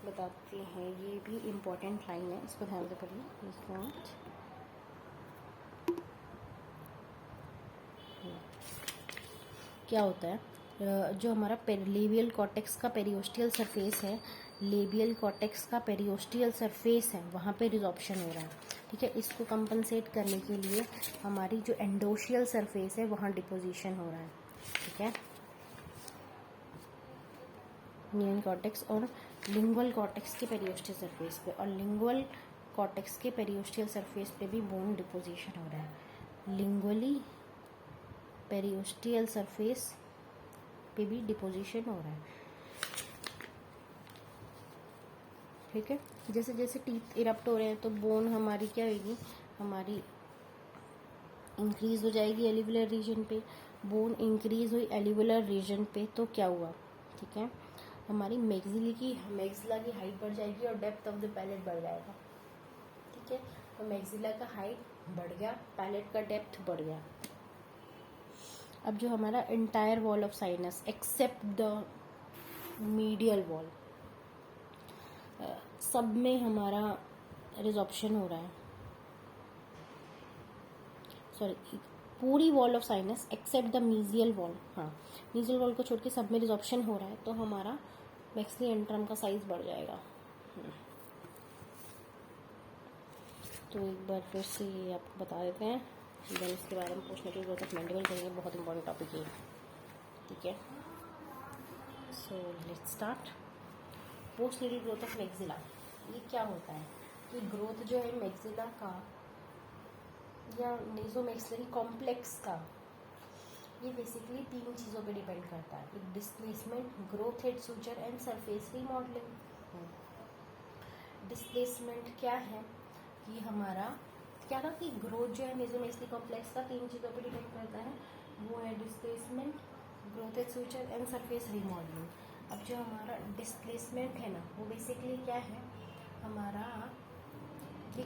बताते हैं। ये भी इम्पोर्टेंट लाइन है, इसको ध्यान से पढ़िए। एक मिनट, क्या होता है, जो हमारा लेबियल कॉर्टेक्स का पेरियोस्टियल सरफेस है, लेबियल कॉर्टेक्स का पेरियोस्टियल सरफेस है, वहाँ पे रिजॉर्प्शन हो रहा है। ठीक है, इसको कंपनसेट करने के लिए हमारी जो एंडोशियल सरफेस है वहाँ डिपोजिशन हो रहा है। ठीक है, नियन कॉर्टेक्स और लिंगुअल कॉर्टेक्स के पेरियोस्टियल सरफेस पे, और लिंगुअल कॉर्टेक्स के पेरियोस्टियल सरफेस पे भी बोन डिपोजिशन हो रहा है। लिंगुअली पेरियोस्टियल सरफेस पे भी डिपोजिशन हो रहा है। ठीक है, जैसे जैसे टीथ इरप्ट हो रहे हैं तो बोन हमारी क्या होगी, हमारी इंक्रीज हो जाएगी एलिवुलर रीजन पे। बोन इंक्रीज हुई एलिवुलर रीजन पे तो क्या हुआ, ठीक है, हमारी मैक्सिला की हाइट बढ़ जाएगी और डेप्थ ऑफ द पैलेट बढ़ जाएगा। ठीक है, तो मैक्सिला का हाइट बढ़ गया, पैलेट का डेप्थ बढ़ गया। अब जो हमारा entire wall of sinus except the medial wall, सब में हमारा रिजॉर्प्शन हो रहा है। सॉरी, पूरी wall of sinus except the mesial wall, हाँ, मीजियल वॉल को छोड़ के सब में रिजॉर्प्शन हो रहा है, तो हमारा मैक्सिली एंट्रम का साइज बढ़ जाएगा। तो एक बार फिर से ये आपको बता देते हैं, देन इसके बारे में पूछने की जरूरत मैंडेबल करेंगे, बहुत इंपॉर्टेंट टॉपिक है। ठीक है, so let's start. Posterior growth of maxilla, ये क्या होता है कि ग्रोथ जो है मैक्सिला का या नेज़ोमैक्सिलरी कॉम्प्लेक्स का, ये बेसिकली 3 चीज़ों पे डिपेंड करता है। एक displacement, growth head suture and surface remodelling. Displacement क्या है कि हमारा क्या था कि ग्रोथ जो है नेज़ोमैक्सिलरी कॉम्प्लेक्स का 3 चीज़ों पे डिपेंड करता है, वो है displacement, growth head suture and surface remodelling. अब जो हमारा डिस्प्लेसमेंट है ना, वो बेसिकली क्या है, हमारा कि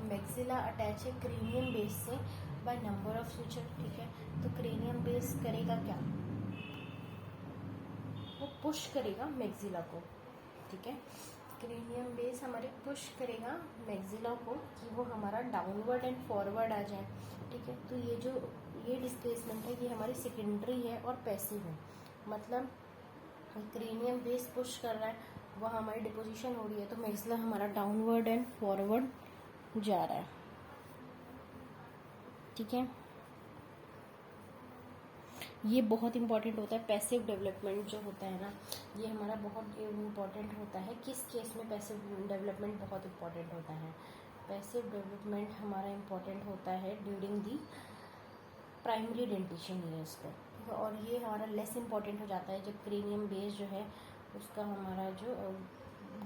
मैक्सिला अटैच है क्रेनियम बेस से बाय नंबर ऑफ सूचर। ठीक है, तो क्रेनियम बेस करेगा क्या, वो पुश करेगा मैक्सिला को। ठीक है, क्रेनियम बेस हमारे पुश करेगा मैक्सिला को कि वो हमारा डाउनवर्ड एंड फॉरवर्ड आ जाए। ठीक है, तो ये डिस्प्लेसमेंट है, ये हमारी सेकेंडरी है और पैसिव है। मतलब क्रेनियम बेस पुश कर रहा है, वह हमारी डिपोजिशन हो रही है, तो मैक्सिला हमारा डाउनवर्ड एंड फॉरवर्ड जा रहा है। ठीक है, ये बहुत इंपॉर्टेंट होता है। पैसिव डेवलपमेंट जो होता है ना, ये हमारा बहुत इम्पॉर्टेंट होता है। किस केस में पैसिव डेवलपमेंट बहुत इम्पॉर्टेंट होता है, पैसिव डेवलपमेंट हमारा इम्पॉर्टेंट होता है during the primary dentition years पे, और ये हमारा लेस इम्पॉर्टेंट हो जाता है जब क्रेनियम बेस जो है उसका हमारा जो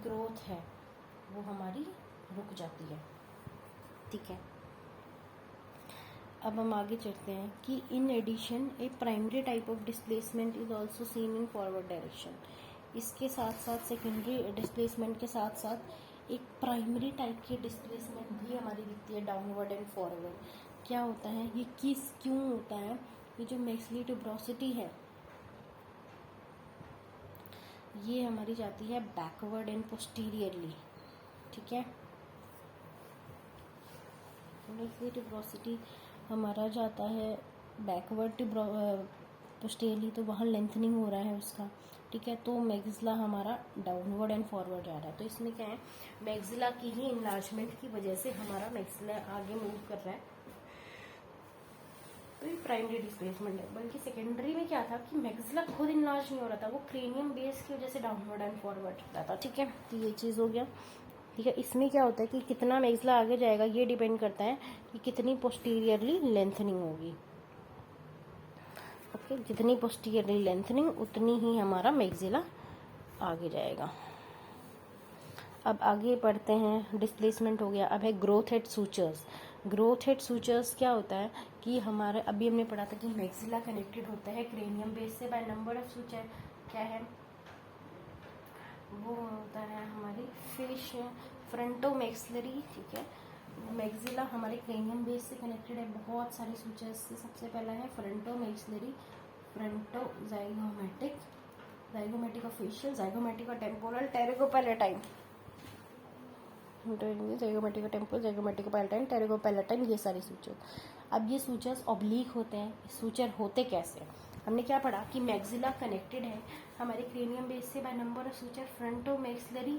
ग्रोथ है वो हमारी रुक जाती है। ठीक है, अब हम आगे चलते हैं कि in addition a primary type of displacement is also seen in forward direction. इसके साथ साथ सेकेंडरी डिस्प्लेसमेंट के साथ साथ एक प्राइमरी टाइप की डिस्प्लेसमेंट भी हमारी दिखती है, डाउनवर्ड एंड फॉरवर्ड। क्या होता है ये, क्यों होता है? ये जो मैक्सिलरी ट्यूबरोसिटी है ये हमारी जाती है बैकवर्ड एंड पोस्टीरियरली, ठीक है। मैक्सिलरी ट्यूबरोसिटी हमारा जाता है बैकवर्ड पोस्टीरियरली, तो वहाँ लेंथनिंग हो रहा है उसका, ठीक है। तो मैक्सिला हमारा डाउनवर्ड एंड फॉरवर्ड जा रहा है। तो इसमें क्या है, मैक्सिला की ही इनलार्जमेंट की वजह से हमारा मैक्सिला आगे मूव कर रहा है, तो ये प्राइमरी डिस्प्लेसमेंट है। बल्कि सेकेंडरी में क्या था कि मैक्सिला खुद इनलार्ज नहीं हो रहा था, वो क्रेनियम बेस की वजह से डाउनवर्ड एंड फॉरवर्ड रहता था, ठीक है। तो ये चीज़ हो गया, ठीक है। इसमें क्या होता है कि कितना मैक्सिला आगे जाएगा ये डिपेंड करता है कि कितनी पोस्टीरियरली लेंथनिंग होगी, ओके। जितनी पोस्टीरियरली लेंथनिंग उतनी ही हमारा मैक्सिला आगे जाएगा। अब आगे बढ़ते हैं, डिस्प्लेसमेंट हो गया। अब है growth head sutures. Growth head sutures क्या होता है कि हमारे अभी हमने पढ़ा था कि मैक्सिला कनेक्टेड होता है क्रेनियम बेस से बाय नंबर ऑफ सूचर। क्या है वो, होता है हमारी फेस फ्रंटो मैक्सिलरी, ठीक है। मैक्सिला हमारे क्रेनियम बेस से कनेक्टेड है बहुत सारे सूचर्स से। सबसे पहला है fronto maxillary, fronto zygomatic, zygomatico facial, zygomatico temporal, pterygopalatine, zygomatico temporal, zygomatico palatine, pterygopalatine, ये सारे सूचर। अब ये सूचर्स ऑब्लीक होते हैं। सूचर होते कैसे? हमने क्या पढ़ा कि मैक्सिला कनेक्टेड है हमारे क्रेनियम बेस से by number of suture, fronto maxillary,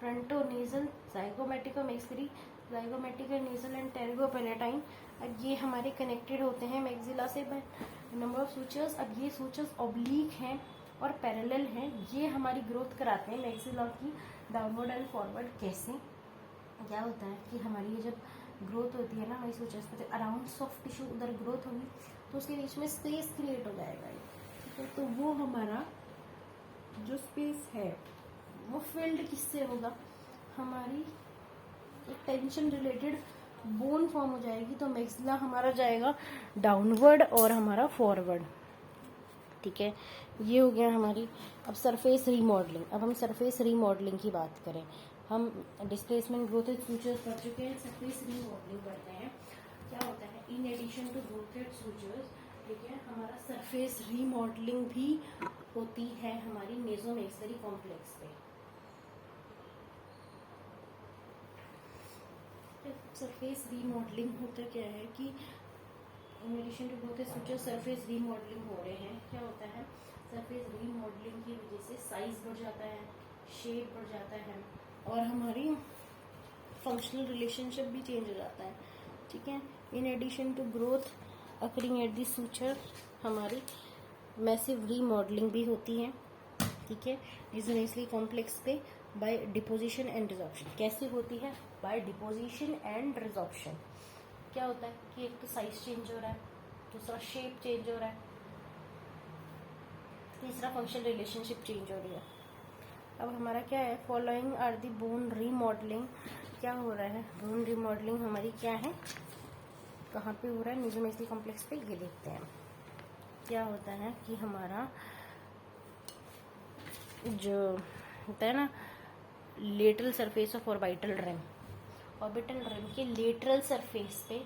fronto nasal, zygomatico maxillary, zygomatico nasal and pterygopalatine. अब ये हमारे कनेक्टेड होते हैं मैक्सिला से बाय नंबर ऑफ सूचर्स। अब ये सूचर्स ऑब्लीक हैं और पैरेलल हैं, ये हमारी ग्रोथ कराते हैं मैक्सिला की डाउनवर्ड एंड फॉरवर्ड। कैसे? क्या होता है कि हमारी ये जब ग्रोथ होती है ना हमारी सूचर्स पे, अराउंड सॉफ्ट टिश्यू उधर ग्रोथ होगी तो उसके बीच में स्पेस क्रिएट हो जाएगा, ठीक है। तो वो हमारा जो स्पेस है वो फिल्ड किससे होगा? हमारी एक टेंशन रिलेटेड बोन फॉर्म हो जाएगी, तो मैक्सिला हमारा जाएगा डाउनवर्ड और हमारा फॉरवर्ड, ठीक है। ये हो गया हमारी। अब सरफेस रीमॉडलिंग। अब हम सरफेस रीमॉडलिंग की बात करें, हम डिस्प्लेसमेंट ग्रोथ सूचर्स पढ़ चुके हैं, सरफेस रीमॉडलिंग करते हैं। क्या होता है, in addition to growth sutures, ठीक है, हमारा सरफेस रीमॉडलिंग भी होती है हमारी मेसोमैक्सिलरी कॉम्प्लेक्स पे। सरफेस रीमॉडलिंग होता क्या है कि in addition to growth suture surface remodeling हो रहे हैं। क्या होता है, सरफेस रीमॉडलिंग की वजह से साइज बढ़ जाता है, शेप बढ़ जाता है और हमारी फंक्शनल रिलेशनशिप भी चेंज हो जाता है, ठीक है। In addition to growth occurring at the suture, हमारी मैसिव रीमॉडलिंग भी होती है, ठीक है, मेसोमैक्सिलरी कॉम्प्लेक्स पे बाय डिपोजिशन एंड रिजॉर्प्शन। कैसे होती है? By deposition and resorption. क्या होता है कि एक तो साइज चेंज हो रहा है, दूसरा शेप चेंज हो रहा है, तीसरा फंक्शनल रिलेशनशिप चेंज हो रही है। अब हमारा क्या है, following are the bone remodeling. क्या हो रहा है, बोन रीमॉडलिंग हमारी क्या है, कहाँ पे हो रहा है? मेसोमैक्सिलरी कॉम्प्लेक्स पे। ये देखते हैं क्या होता है कि हमारा जो होता है ना lateral surface of orbital rim, orbital rim के लेटरल सरफेस पे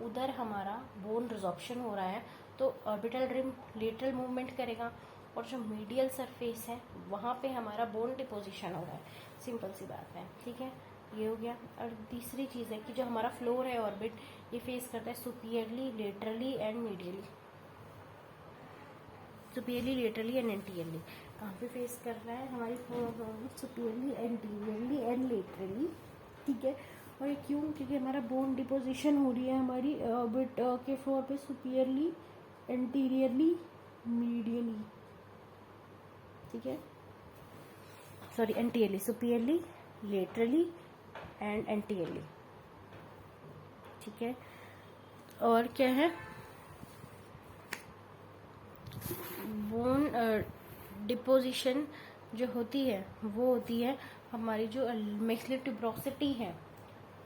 उधर हमारा बोन रिजॉर्प्शन हो रहा है, तो ऑर्बिटल रिम लेटरल मूवमेंट करेगा और जो मीडियल सरफेस है वहाँ पे हमारा बोन डिपोजिशन हो रहा है। सिंपल सी बात है, ठीक है। ये हो गया। और तीसरी चीज़ है कि जो हमारा फ्लोर है ऑर्बिट, ये फेस करता है superiorly, laterally and medially. Superiorly, laterally and anteriorly. कहाँ पे फेस कर रहा है? हमारी सुपीरियरली, एंटीरियरली एंड लेटरली, ठीक है। और ये क्यों? क्योंकि हमारा बोन डिपोजिशन हो रही है हमारी ऑर्बिट के फ्लोर पे सुपीरियरली, एंटीरियरली, मीडियली, ठीक है, sorry anteriorly, superiorly, laterally and anteriorly, ठीक है। और क्या है, बोन डिपोजिशन जो होती है वो होती है हमारी जो मैक्सिलरी ट्यूबरोसिटी है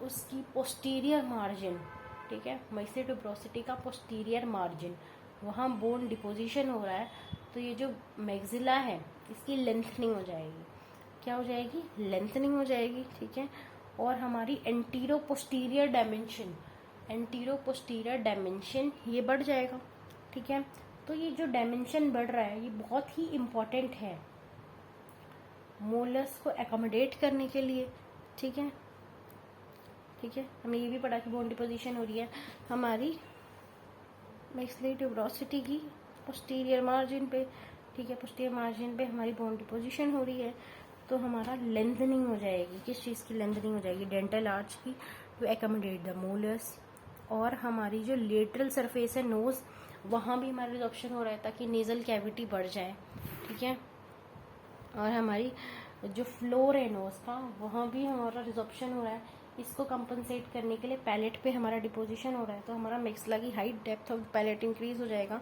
उसकी पोस्टीरियर मार्जिन, ठीक है। मैक्सिलरी ट्यूबरोसिटी का पोस्टीरियर मार्जिन, वहाँ बोन डिपोजिशन हो रहा है तो ये जो मैक्सिला है इसकी लेंथनिंग हो जाएगी। क्या हो जाएगी? लेंथनिंग हो जाएगी, ठीक है। और हमारी एंटीरो पोस्टीरियर डायमेंशन ये बढ़ जाएगा, ठीक है। तो ये जो डायमेंशन बढ़ रहा है ये बहुत ही इम्पोर्टेंट है मोलर्स को एकोमोडेट करने के लिए, ठीक है, ठीक है। हमने ये भी पढ़ा कि बोन डिपोजिशन हो रही है हमारी मैक्सिलरी ट्यूबरोसिटी की पोस्टीरियर मार्जिन पे, ठीक है। पोस्टीरियर मार्जिन पे हमारी बोन डिपोजिशन हो रही है, तो हमारा लेंथनिंग हो जाएगी। किस चीज़ की लेंथनिंग हो जाएगी? डेंटल आर्च की, टू एकोमोडेट द मोलर्स। और हमारी जो लेटरल सरफेस है नोज, वहाँ भी हमारा रिजॉर्प्शन हो रहा है ताकि नेजल कैविटी बढ़ जाए, ठीक है। और हमारी जो फ्लोर है नोज का, वहाँ भी हमारा रिजॉर्प्शन हो रहा है। इसको कंपनसेट करने के लिए पैलेट पे हमारा डिपोजिशन हो रहा है, तो हमारा मैक्सिला की height, depth of palate increase हो जाएगा।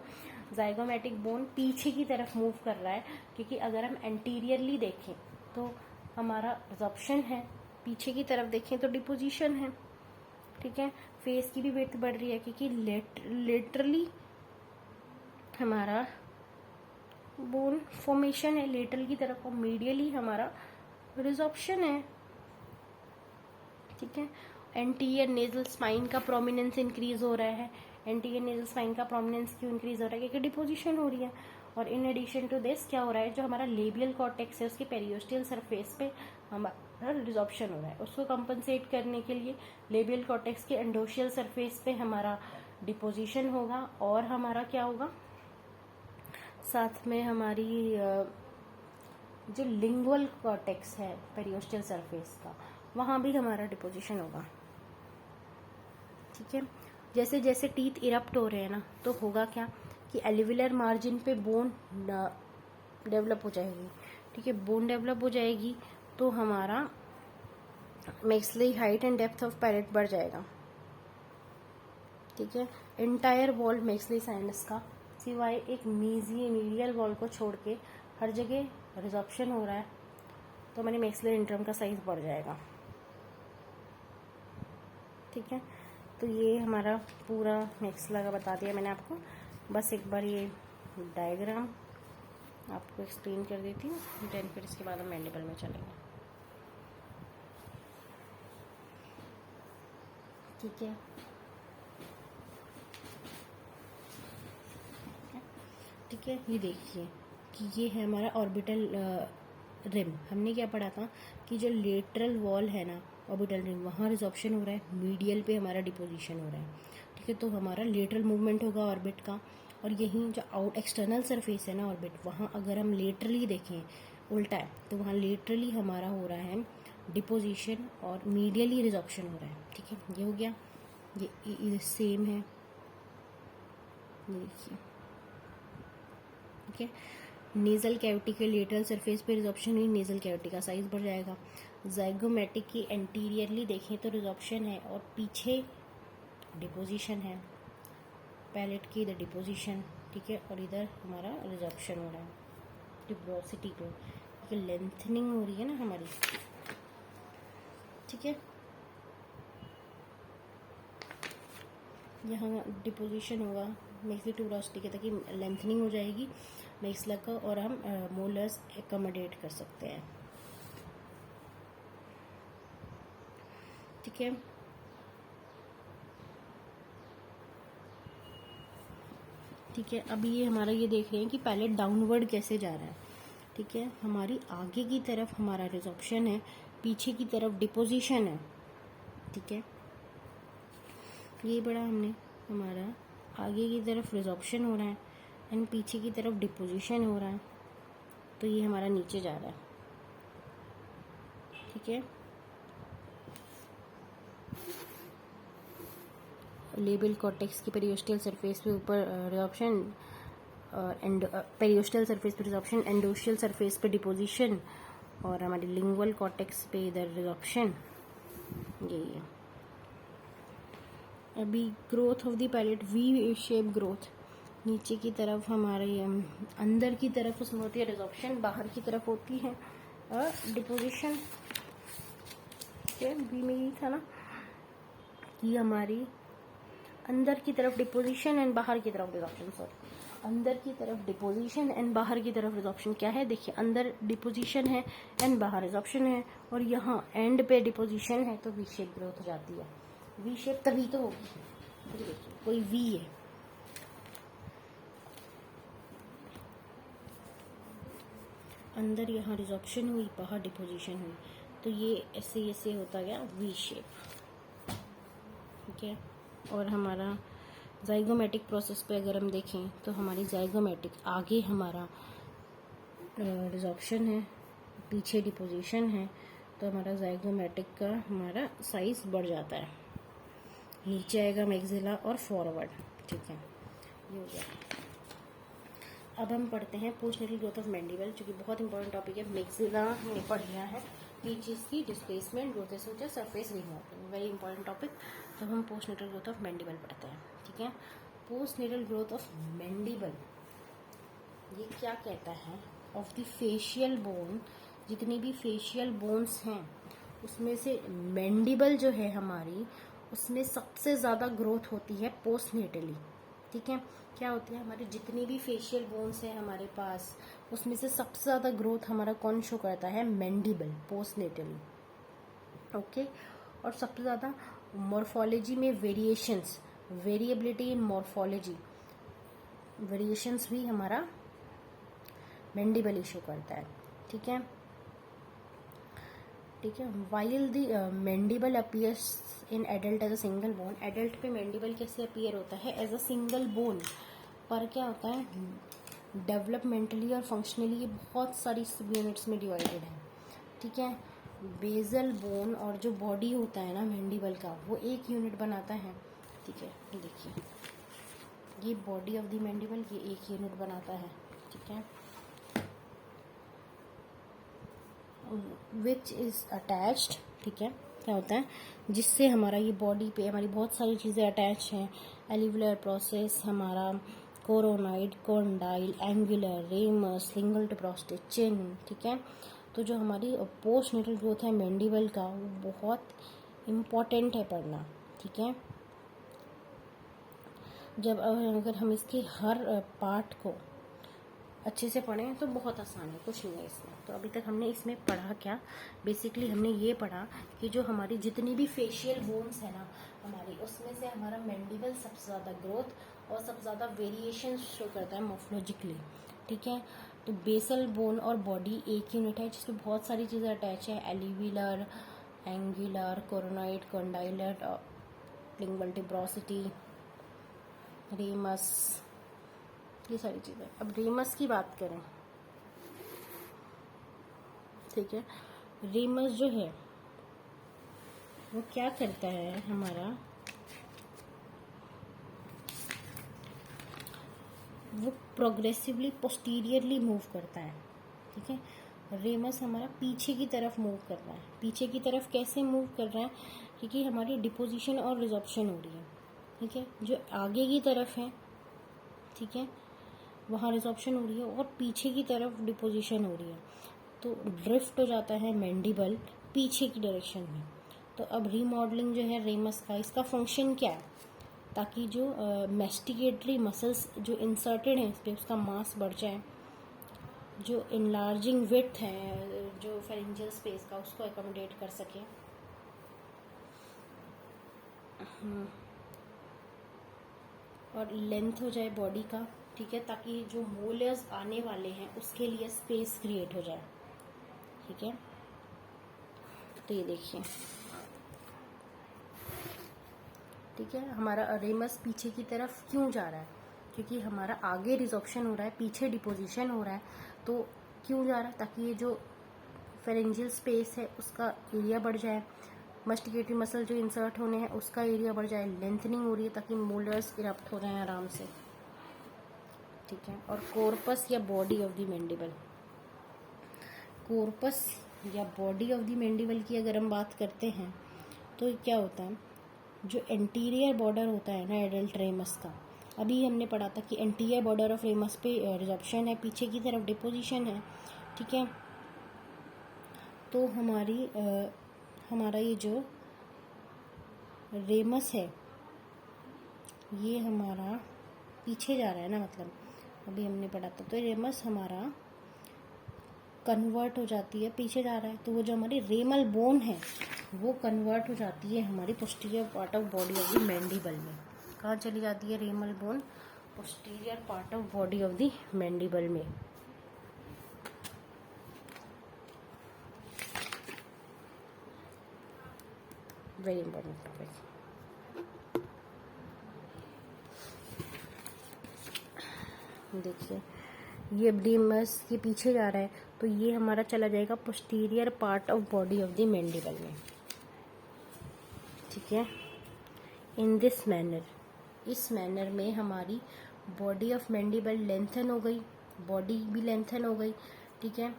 जाइगोमेटिक बोन पीछे की तरफ मूव कर रहा है, क्योंकि अगर हम एंटीरियरली देखें तो हमारा रिजॉर्प्शन है, पीछे की तरफ देखें तो डिपोजिशन है, ठीक है। फेस की भी विड्थ बढ़ रही है क्योंकि लेटरली हमारा बोन फॉर्मेशन है लेटरल की तरफ, और मीडियली हमारा रिजॉर्प्शन है, ठीक है। एंटीरियर नेजल स्पाइन का प्रोमिनेंस इंक्रीज हो रहा है। एंटीरियर नेजल स्पाइन का प्रोमिनेंस क्यों इंक्रीज हो रहा है? क्योंकि डिपोजिशन हो रही है। और इन एडिशन टू दिस क्या हो रहा है, जो हमारा लेबियल कॉर्टेक्स है उसके पेरियोस्टियल सरफेस पे हमारा रिजॉर्प्शन हो रहा है। उसको कंपनसेट करने के लिए लेबियल कॉर्टेक्स के एंडोशियल सरफेस पे हमारा डिपोजिशन होगा। और हमारा क्या होगा, साथ में हमारी जो लिंगुअल कॉर्टेक्स है पेरियोस्टियल सरफेस का, वहाँ भी हमारा डिपोजिशन होगा, ठीक है। जैसे जैसे टीथ इरप्ट हो रहे हैं ना, तो होगा क्या कि एलिविलर मार्जिन पे बोन डेवलप हो जाएगी, ठीक है। बोन डेवलप हो जाएगी तो हमारा maxillary height and depth of palate बढ़ जाएगा, ठीक है। एंटायर वॉल मैक्सिलरी साइनस का सिवाय एक मीडियल वॉल को छोड़ के हर जगह रिजॉर्प्शन हो रहा है, तो मैंने मैक्सिलरी इंटरम का साइज बढ़ जाएगा, ठीक है। तो ये हमारा पूरा मैक्सिला का बता दिया मैंने आपको। बस एक बार ये डायग्राम आपको एक्सप्लेन कर देती हूँ, देन फिर इसके बाद हम मैंडिबल में चलेंगे, ठीक है। ठीक है, ये देखिए कि ये है हमारा ऑर्बिटल रिम। हमने क्या पढ़ा था कि जो लेटरल वॉल है ना ऑर्बिटल रिम, वहाँ रिजॉर्प्शन हो रहा है, मीडियल पे हमारा डिपोजिशन हो रहा है, ठीक है। तो हमारा लेटरल मूवमेंट होगा ऑर्बिट का। और यहीं जो आउट एक्सटर्नल सरफेस है ना ऑर्बिट, वहाँ अगर हम लेटरली देखें उल्टा है, तो वहाँ लेटरली हमारा हो रहा है डिपोजिशन और मीडियली रिजॉर्प्शन हो रहा है, ठीक है। ये हो गया, ये सेम है, ये देखिए, ठीक है। नेजल कैविटी के लेटरल सरफेस पे रिजॉर्प्शन हुई, नेजल कैविटी का साइज बढ़ जाएगा। जाइगोमेटिक की एंटीरियरली देखें तो रिजॉर्प्शन है और पीछे डिपोजिशन है, पैलेट की इधर डिपोजिशन, ठीक है। और इधर हमारा रिजॉर्प्शन हो रहा है ट्यूबरोसिटी पे, ठीक है। लेंथनिंग हो रही है ना हमारी, ठीक है। यहाँ डिपोजिशन होगा मैक्सिलरी ट्यूबरोसिटी के, ताकि लेंथनिंग हो जाएगी मैक्सिला का और हम मोलर्स एकोमोडेट कर सकते हैं, ठीक है। ठीक है, अभी ये हमारा ये देख रहे हैं कि पैलेट डाउनवर्ड कैसे जा रहा है, ठीक है। हमारी आगे की तरफ हमारा रिजॉर्प्शन है, पीछे की तरफ डिपोजिशन है, ठीक है। ये बड़ा हमने हमारा आगे की तरफ रिजॉर्प्शन हो रहा है एंड पीछे की तरफ डिपोजिशन हो रहा है, तो ये हमारा नीचे जा रहा है, ठीक है। लेबियल कॉर्टेक्स की पेरियोस्टियल सरफेस पे ऊपर रिजॉर्प्शन, एंड पेरियोस्टियल सरफेस पे रिजॉर्प्शन, एंडोशियल सरफेस पे डिपोजिशन, और हमारी लिंगुअल कॉर्टेक्स पे इधर रिजॉर्प्शन, यही है। अभी growth of the palate, V shape growth, नीचे की तरफ हमारे अंदर की तरफ उसमें होती है रिजॉर्प्शन, बाहर की तरफ होती है डिपोजिशन, ठीक है। वी में ही था ना कि हमारी अंदर की तरफ डिपोजिशन एंड बाहर की तरफ रिजॉर्प्शन, सॉरी। अंदर की तरफ डिपोजिशन एंड बाहर की तरफ रिजॉर्प्शन क्या है, देखिए अंदर डिपोजिशन है एंड बाहर रिजॉर्प्शन है, और यहाँ एंड पे डिपोजिशन है, तो वी शेप ग्रोथ हो जाती है। वी शेप तभी तो होगी, देखिए कोई वी है, अंदर यहाँ रिजॉर्प्शन हुई, बाहर डिपोजिशन हुई, तो ये ऐसे ऐसे होता गया वी शेप, ठीक है। और हमारा जाइगोमेटिक प्रोसेस पे अगर हम देखें तो हमारी जाइगोमेटिक आगे हमारा रिजॉर्प्शन है, पीछे डिपोजिशन है, तो हमारा जाइगोमेटिक का हमारा साइज बढ़ जाता है, नीचे आएगा मैक्सिला और फॉरवर्ड, ठीक है, ये हो गया। अब हम पढ़ते हैं पोस्टनेटल ग्रोथ ऑफ मैंडिबल, जो कि बहुत इंपॉर्टेंट टॉपिक है। मैक्सिला हमने पढ़ लिया है, पीचेस की displacement, growth suture, surface removal, very important topic. तो हम पोस्टनेटल ग्रोथ ऑफ मैंडिबल पढ़ते हैं, ठीक है। पोस्टनेटल ग्रोथ ऑफ मैंडिबल ये क्या कहता है, ऑफ द फेशियल बोन, जितनी भी फेशियल बोन्स हैं उसमें से मैंडिबल जो है हमारी, उसमें सबसे ज़्यादा ग्रोथ होती है पोस्टनेटली, ठीक है। क्या होती है, हमारी जितनी भी फेशियल बोन्स हैं हमारे पास, उसमें से सबसे ज़्यादा ग्रोथ हमारा कौन शो करता है, मैंडिबल, पोस्टनेटली, ओके। और सबसे ज़्यादा मॉर्फोलॉजी में वेरिएशंस, वेरिएबिलिटी इन मॉर्फोलॉजी, वेरिएशंस भी हमारा मैंडिबल शो करता है, ठीक है, ठीक है। While the mandible appears in adult age a single bone, adult पे मैंडिबल कैसे अपीयर होता है, एज अ सिंगल बोन, पर क्या होता है, डेवलपमेंटली और फंक्शनली ये बहुत सारी सब यूनिट्स में डिवाइडेड है, ठीक है। बेजल बोन और जो बॉडी होता है ना मैंडिबल का, वो एक यूनिट बनाता है, ठीक है। ये देखिए, ये बॉडी ऑफ द मैंडिबल, ये एक यूनिट बनाता है, ठीक है, विच इज़ अटैच्ड, ठीक है। क्या होता है, जिससे हमारा ये बॉडी पे हमारी बहुत सारी चीज़ें अटैच हैं, एलिवुलर प्रोसेस, हमारा coronoid, condyle, angular, ramus, lingual to prostate, chin, ठीक है। तो जो हमारी पोस्टनेटल ग्रोथ है मैंडिबल का, वो बहुत इम्पॉर्टेंट है पढ़ना, ठीक है। जब अगर हम इसके हर पार्ट को अच्छे से पढ़ें तो बहुत आसान है, कुछ नहीं है इसमें। तो अभी तक हमने इसमें पढ़ा क्या, बेसिकली हमने ये पढ़ा कि जो हमारी जितनी भी फेशियल बोन्स है ना हमारी, उसमें से हमारा मैंडिबल सबसे ज़्यादा ग्रोथ और सबसे ज़्यादा वेरिएशन शो करता है मॉर्फोलॉजिकली, ठीक है। तो बेसल बोन और बॉडी एक यूनिट है जिसमें बहुत सारी चीज़ें अटैच है, alveolar, angular, coronoid, condylar, lingual tuberosity, ramus, ये सारी चीज़ें। अब रेमस की बात करें, ठीक है, रेमस जो है वो क्या करता है, हमारा वो प्रोग्रेसिवली पोस्टीरियरली मूव करता है, ठीक है। रेमस हमारा पीछे की तरफ मूव कर रहा है, पीछे की तरफ कैसे मूव कर रहा है, क्योंकि हमारी डिपोजिशन और रिजॉर्प्शन हो रही है, ठीक है। जो आगे की तरफ है, ठीक है, वहाँ रिजॉर्प्शन हो रही है और पीछे की तरफ डिपोजिशन हो रही है, तो ड्रिफ्ट हो जाता है मैंडिबल पीछे की डायरेक्शन में। तो अब रीमॉडलिंग जो है रेमस का, इसका फंक्शन क्या है, ताकि जो मैस्टिकेटरी मसल्स जो इंसर्टेड हैं इस पर, उसका मास बढ़ जाए, जो इनलार्जिंग विड्थ है जो फेरिंजियल स्पेस का, उसको एकोमोडेट कर सके, और लेंथ हो जाए बॉडी का, ठीक है, ताकि जो मोलर्स आने वाले हैं उसके लिए स्पेस क्रिएट हो जाए, ठीक है। तो ये देखिए, ठीक है, हमारा रेमस पीछे की तरफ क्यों जा रहा है, क्योंकि हमारा आगे रिजॉर्प्शन हो रहा है, पीछे डिपोजिशन हो रहा है, तो क्यों जा रहा है, ताकि ये जो फेरेंजियल स्पेस है उसका एरिया बढ़ जाए, मस्टिकेटरी मसल जो इंसर्ट होने हैं उसका एरिया बढ़ जाए, लेंथनिंग हो रही है ताकि मोलर्स इरप्ट हो जाए आराम से, ठीक है। और कॉर्पस या body of the mandible, corpus या बॉडी ऑफ द मैंडिबल की अगर हम बात करते हैं तो क्या होता है, जो एंटीरियर बॉर्डर होता है ना एडल्ट रेमस का, अभी हमने पढ़ा था कि एंटीरियर बॉर्डर ऑफ रेमस पे रिजॉर्प्शन है, पीछे की तरफ डिपोजिशन है, ठीक है। तो हमारा ये जो रेमस है ये हमारा पीछे जा रहा है ना, मतलब अभी हमने पढ़ा था। तो रेमस हमारा कन्वर्ट हो जाती है, पीछे जा रहा है तो वो जो हमारी रेमल बोन है वो कन्वर्ट हो जाती है हमारी posterior part of body of the mandible में। कहाँ चली जाती है ramal bone? Posterior part of body of the mandible में। Very important topic. देखिए ये रेमस के पीछे जा रहा है तो ये हमारा चला जाएगा posterior part of body of the mandible में, ठीक है। इन दिस मैनर, इस मैनर में हमारी बॉडी ऑफ मैंडिबल लेंथन हो गई, बॉडी भी लेंथन हो गई, ठीक है।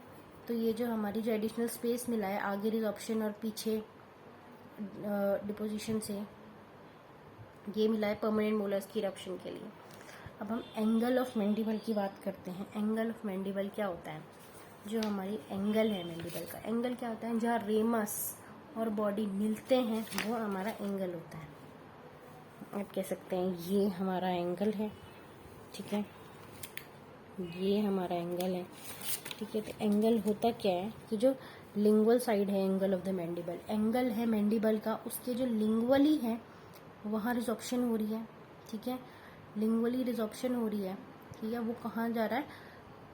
तो ये जो हमारी जो एडिशनल स्पेस मिला है आगे रिजॉर्प्शन और पीछे डिपोजिशन से, ये मिला है परमानेंट मोलर्स की इरप्शन के लिए। अब हम एंगल ऑफ मैंडिबल की बात करते हैं। एंगल ऑफ मैंडिबल क्या होता है? जो हमारी एंगल है मैंडिबल का, एंगल क्या होता है? जहाँ रेमस और बॉडी मिलते हैं वो हमारा एंगल होता है। आप कह सकते हैं ये हमारा एंगल है, ठीक है, ये हमारा एंगल है, ठीक है। तो एंगल होता क्या है कि जो लिंगुअल साइड है angle of the mandible, angle है मैंडिबल का, उसके जो लिंगुअली है वहाँ रिजॉर्प्शन हो रही है, ठीक है, लिंगुअली रिजॉर्प्शन हो रही है, ठीक है। वो कहाँ जा रहा है?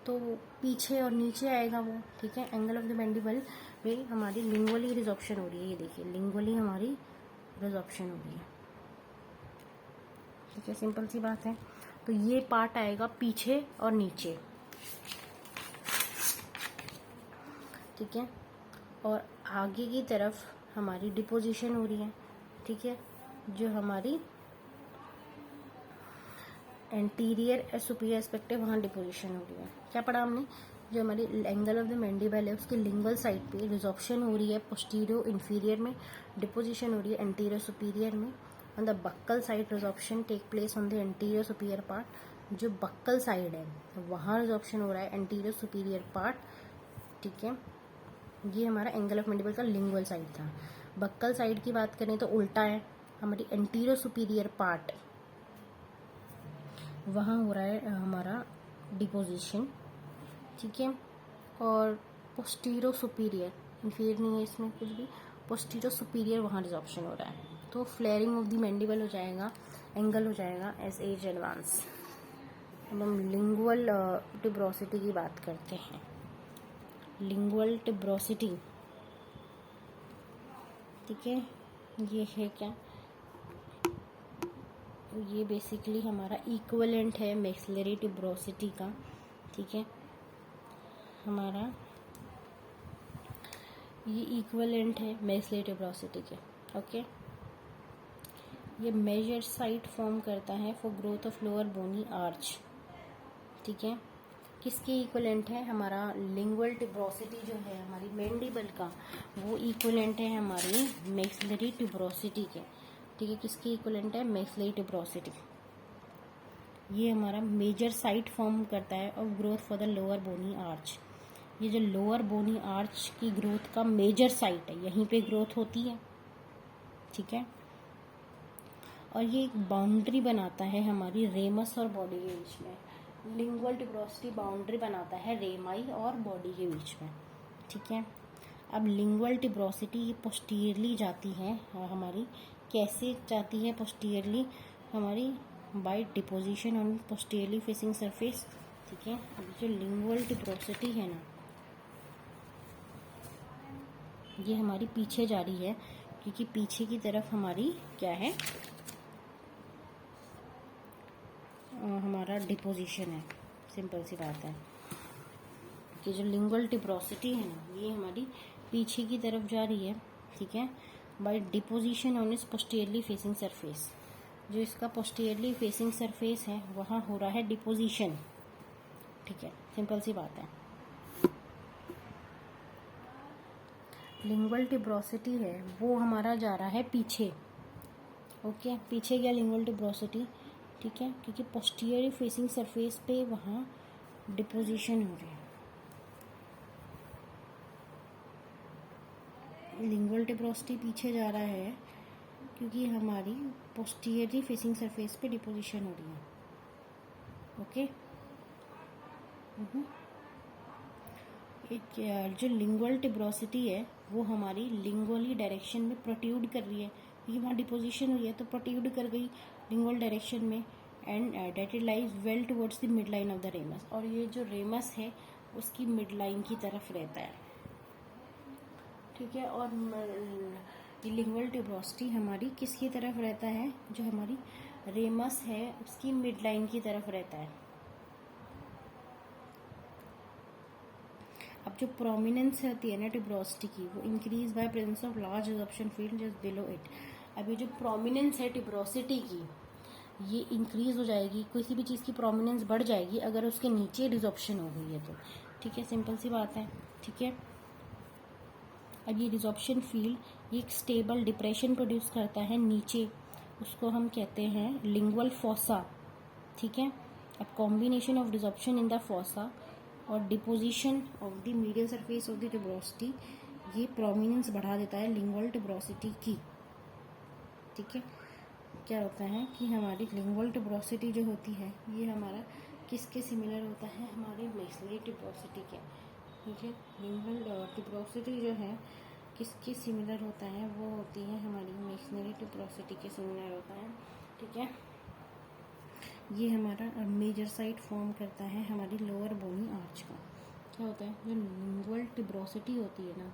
तो पीछे और नीचे आएगा वो, ठीक है। एंगल ऑफ द मैंडिबल में हमारी लिंगुअली रिजॉर्प्शन हो रही है, ये देखिए लिंगुअली हमारी रिजॉर्प्शन हो रही है, ठीक है, सिंपल सी बात है। तो ये पार्ट आएगा पीछे और नीचे, ठीक है। और आगे की तरफ हमारी डिपोजिशन हो रही है, ठीक है, जो हमारी एंटीरियर और सुपीरियर एस्पेक्ट वहाँ डिपोजिशन हो रही है। क्या पढ़ा हमने? जो हमारी एंगल ऑफ द मैंडिबल है उसकी लिंगुअल साइड पे रिजॉर्प्शन हो रही है, पोस्टीरियर इंफीरियर में डिपोजिशन हो रही है, एंटीरियर सुपीरियर में। On the buccal side resorption take place on the anterior superior part. जो बक्कल साइड है वहाँ रिजॉर्प्शन हो रहा है, एंटीरियर सुपीरियर पार्ट, ठीक है। ये हमारा एंगल ऑफ मैंडिबल का लिंगुअल साइड था। बक्कल साइड की बात करें तो उल्टा है, हमारी एंटीरियर सुपीरियर पार्ट वहाँ हो रहा है हमारा डिपोजिशन, ठीक है। और पोस्टीरियर सुपीरियर, इंफीरियर नहीं है इसमें कुछ भी, पोस्टीरियर सुपीरियर वहाँ रिजॉर्प्शन हो रहा है। तो फ्लेयरिंग ऑफ द मैंडिबल हो जाएगा, एंगल हो जाएगा एज एज एडवांस। अब हम लिंगुअल टिब्रोसिटी की बात करते हैं। लिंगुअल टिब्रोसिटी, ठीक है, ये है क्या? ये बेसिकली हमारा इक्विवेलेंट है मैक्सिलरी टिब्रोसिटी का, ठीक है। हमारा ये इक्विवेलेंट है मैक्सिलरी टिब्रोसिटी के, ओके। ये मेजर साइट फॉर्म करता है for growth of lower bony arch, ठीक है। किसके इक्विवेलेंट है? हमारा लिंगुअल टिब्रोसिटी जो है हमारी मैंडिबल का, वो इक्विवेलेंट है हमारी मैक्सिलरी टिब्रोसिटी के, ठीक है। किसकी इक्विवेलेंट है? Maxillary tuberosity. ये हमारा मेजर साइट फॉर्म करता है of growth for the lower bony arch. ये जो लोअर बोनी आर्च की ग्रोथ का मेजर साइट है, यहीं पे ग्रोथ होती है, ठीक है। और ये एक बाउंड्री बनाता है हमारी रेमस और बॉडी के बीच में। लिंगुअल टिब्रोसिटी बाउंड्री बनाता है रेमाई और बॉडी के बीच में, ठीक है। अब लिंगुअल टिब्रोसिटी पोस्टीरियरली जाती है हमारी, कैसे जाती है पोस्टीरियरली? हमारी by deposition on posteriorly facing surface, ठीक है। अब जो लिंगुअल टिब्रोसिटी है ना, ये हमारी पीछे जा रही है, क्योंकि पीछे की तरफ हमारी क्या है? हमारा डिपोजिशन है, सिंपल सी बात है कि जो लिंगुअल टिब्रोसिटी है ना, ये हमारी पीछे की तरफ जा रही है, ठीक है, बाय डिपोजिशन ऑन इस पोस्टीरियरली फेसिंग सरफेस। जो इसका पोस्टीरियरली फेसिंग सरफेस है वहाँ हो रहा है डिपोजिशन, ठीक है, सिंपल सी बात है। लिंगुअल टिब्रोसिटी है वो हमारा जा रहा है पीछे, ओके। पीछे गया लिंगुअल टिब्रोसिटी, ठीक है, क्योंकि पोस्टीरियर फेसिंग सरफेस पे वहाँ डिपोजिशन हो रही है। लिंगुअल टिब्रोसिटी पीछे जा रहा है क्योंकि हमारी पोस्टीरियरली फेसिंग सरफेस पे डिपोजिशन हो रही है, ओके। एक जो लिंगुअल टिब्रोसिटी है वो हमारी लिंगुअली डायरेक्शन में प्रोट्यूड कर रही है, क्योंकि वहाँ डिपोजिशन हुई है तो प्रोट्यूड कर गई लिंगुअल डायरेक्शन में, and that it lies well towards the mid line of the ramus, और ये जो रेमस है उसकी मिड लाइन की तरफ रहता है, ठीक है। और लिंगुअल टिब्रोसिटी हमारी किसकी तरफ रहता है, जो हमारी रेमस है उसकी मिड लाइन की तरफ रहता है। अब जो प्रोमिनेंस रहती है ना टिब्रोसिटी की, वो increase by presence of large resorption field just below it. अब ये जो प्रोमिनेंस है टिब्रोसिटी की, ये इंक्रीज हो जाएगी, किसी भी चीज़ की प्रोमिनेंस बढ़ जाएगी अगर उसके नीचे रिजॉर्प्शन हो गई है तो, ठीक है, सिंपल सी बात है, ठीक है। अब ये रिजॉर्प्शन फील्ड ये एक स्टेबल डिप्रेशन प्रोड्यूस करता है नीचे, उसको हम कहते हैं लिंगुअल फोसा, ठीक है। अब combination of resorption in the fossa और deposition of the medial surface of the tuberosity, ये प्रोमिनेंस बढ़ा देता है लिंगुअल टिब्रोसिटी की, ठीक है। क्या होता है कि हमारी लिंगुअल टिब्रोसिटी जो होती है ये हमारा किसके सिमिलर होता है, हमारी मैक्सिलरी टिब्रोसिटी के, ठीक है। लिंगुअल टिब्रोसिटी जो है किसके सिमिलर होता है, वो होती है हमारी मैक्सिलरी टिब्रोसिटी के सिमिलर होता है, ठीक है। ये हमारा मेजर साइट फॉर्म करता है हमारी लोअर बोनी आर्च का। क्या होता है, जो लिंगुअल टिब्रोसिटी होती है ना,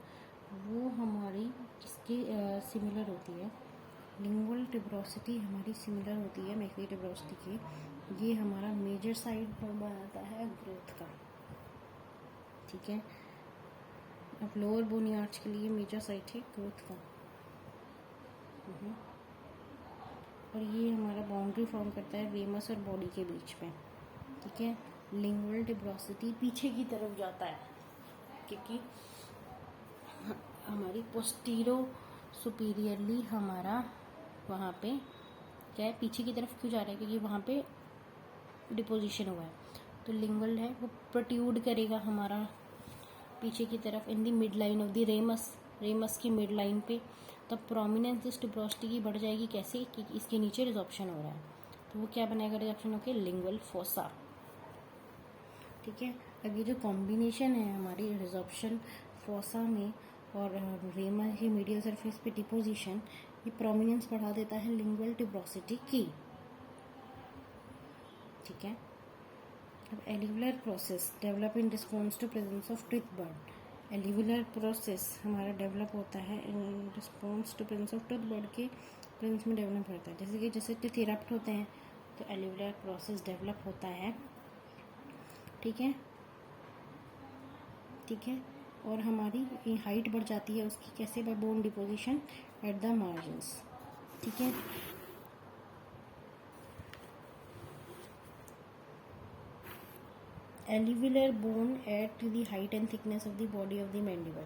वो हमारी किसके सिमिलर होती है, लिंगुअल टिब्रोसिटी हमारी सिमिलर होती है मैक्सिलरी टिब्रोसिटी की। ये हमारा मेजर साइट बनाता है ग्रोथ का, ठीक है। अब लोअर बोनी आर्च के लिए मेजर साइट है ग्रोथ का, और ये हमारा बाउंड्री फॉर्म करता है रेमस और बॉडी के बीच में, ठीक है। लिंगुअल टिब्रोसिटी पीछे की तरफ जाता है, क्योंकि हमारी पोस्टीरो सुपीरियरली हमारा वहाँ पे क्या है, पीछे की तरफ क्यों जा रहा है, क्योंकि वहाँ पे डिपोजिशन हुआ है, तो लिंगुअल है वो प्रोट्यूड करेगा हमारा पीछे की तरफ in the mid line of the ramus, ramus की मिड लाइन पे, तब प्रोमिनेंस इस टिब्रोसिटी की बढ़ जाएगी, कैसे, क्योंकि इसके नीचे रिजॉर्प्शन हो रहा है, तो वो क्या बनाएगा रिजॉर्प्शन होकर लिंगुअल फोसा, ठीक है। अब ये जो कॉम्बिनेशन है हमारी रिजॉर्प्शन फोसा में और रेमस की मीडियल सरफेस पे डिपोजिशन, ये प्रोमिनेंस बढ़ा देता है लिंगुअल टिब्रोसिटी की, ठीक है। अब alveolar process develop in response to presence of tooth bud. Alveolar process हमारा डेवलप होता है in response to presence of tooth bud के प्रेजेंस में डेवलप होता है, जैसे टीथ इरप्ट होते हैं तो एलिवुलर प्रोसेस डेवलप होता है, ठीक है, ठीक है। और हमारी हाइट बढ़ जाती है उसकी, कैसे, bye bone deposition at the margins, ठीक है। Alveolar bone at the height and thickness of the body of the mandible.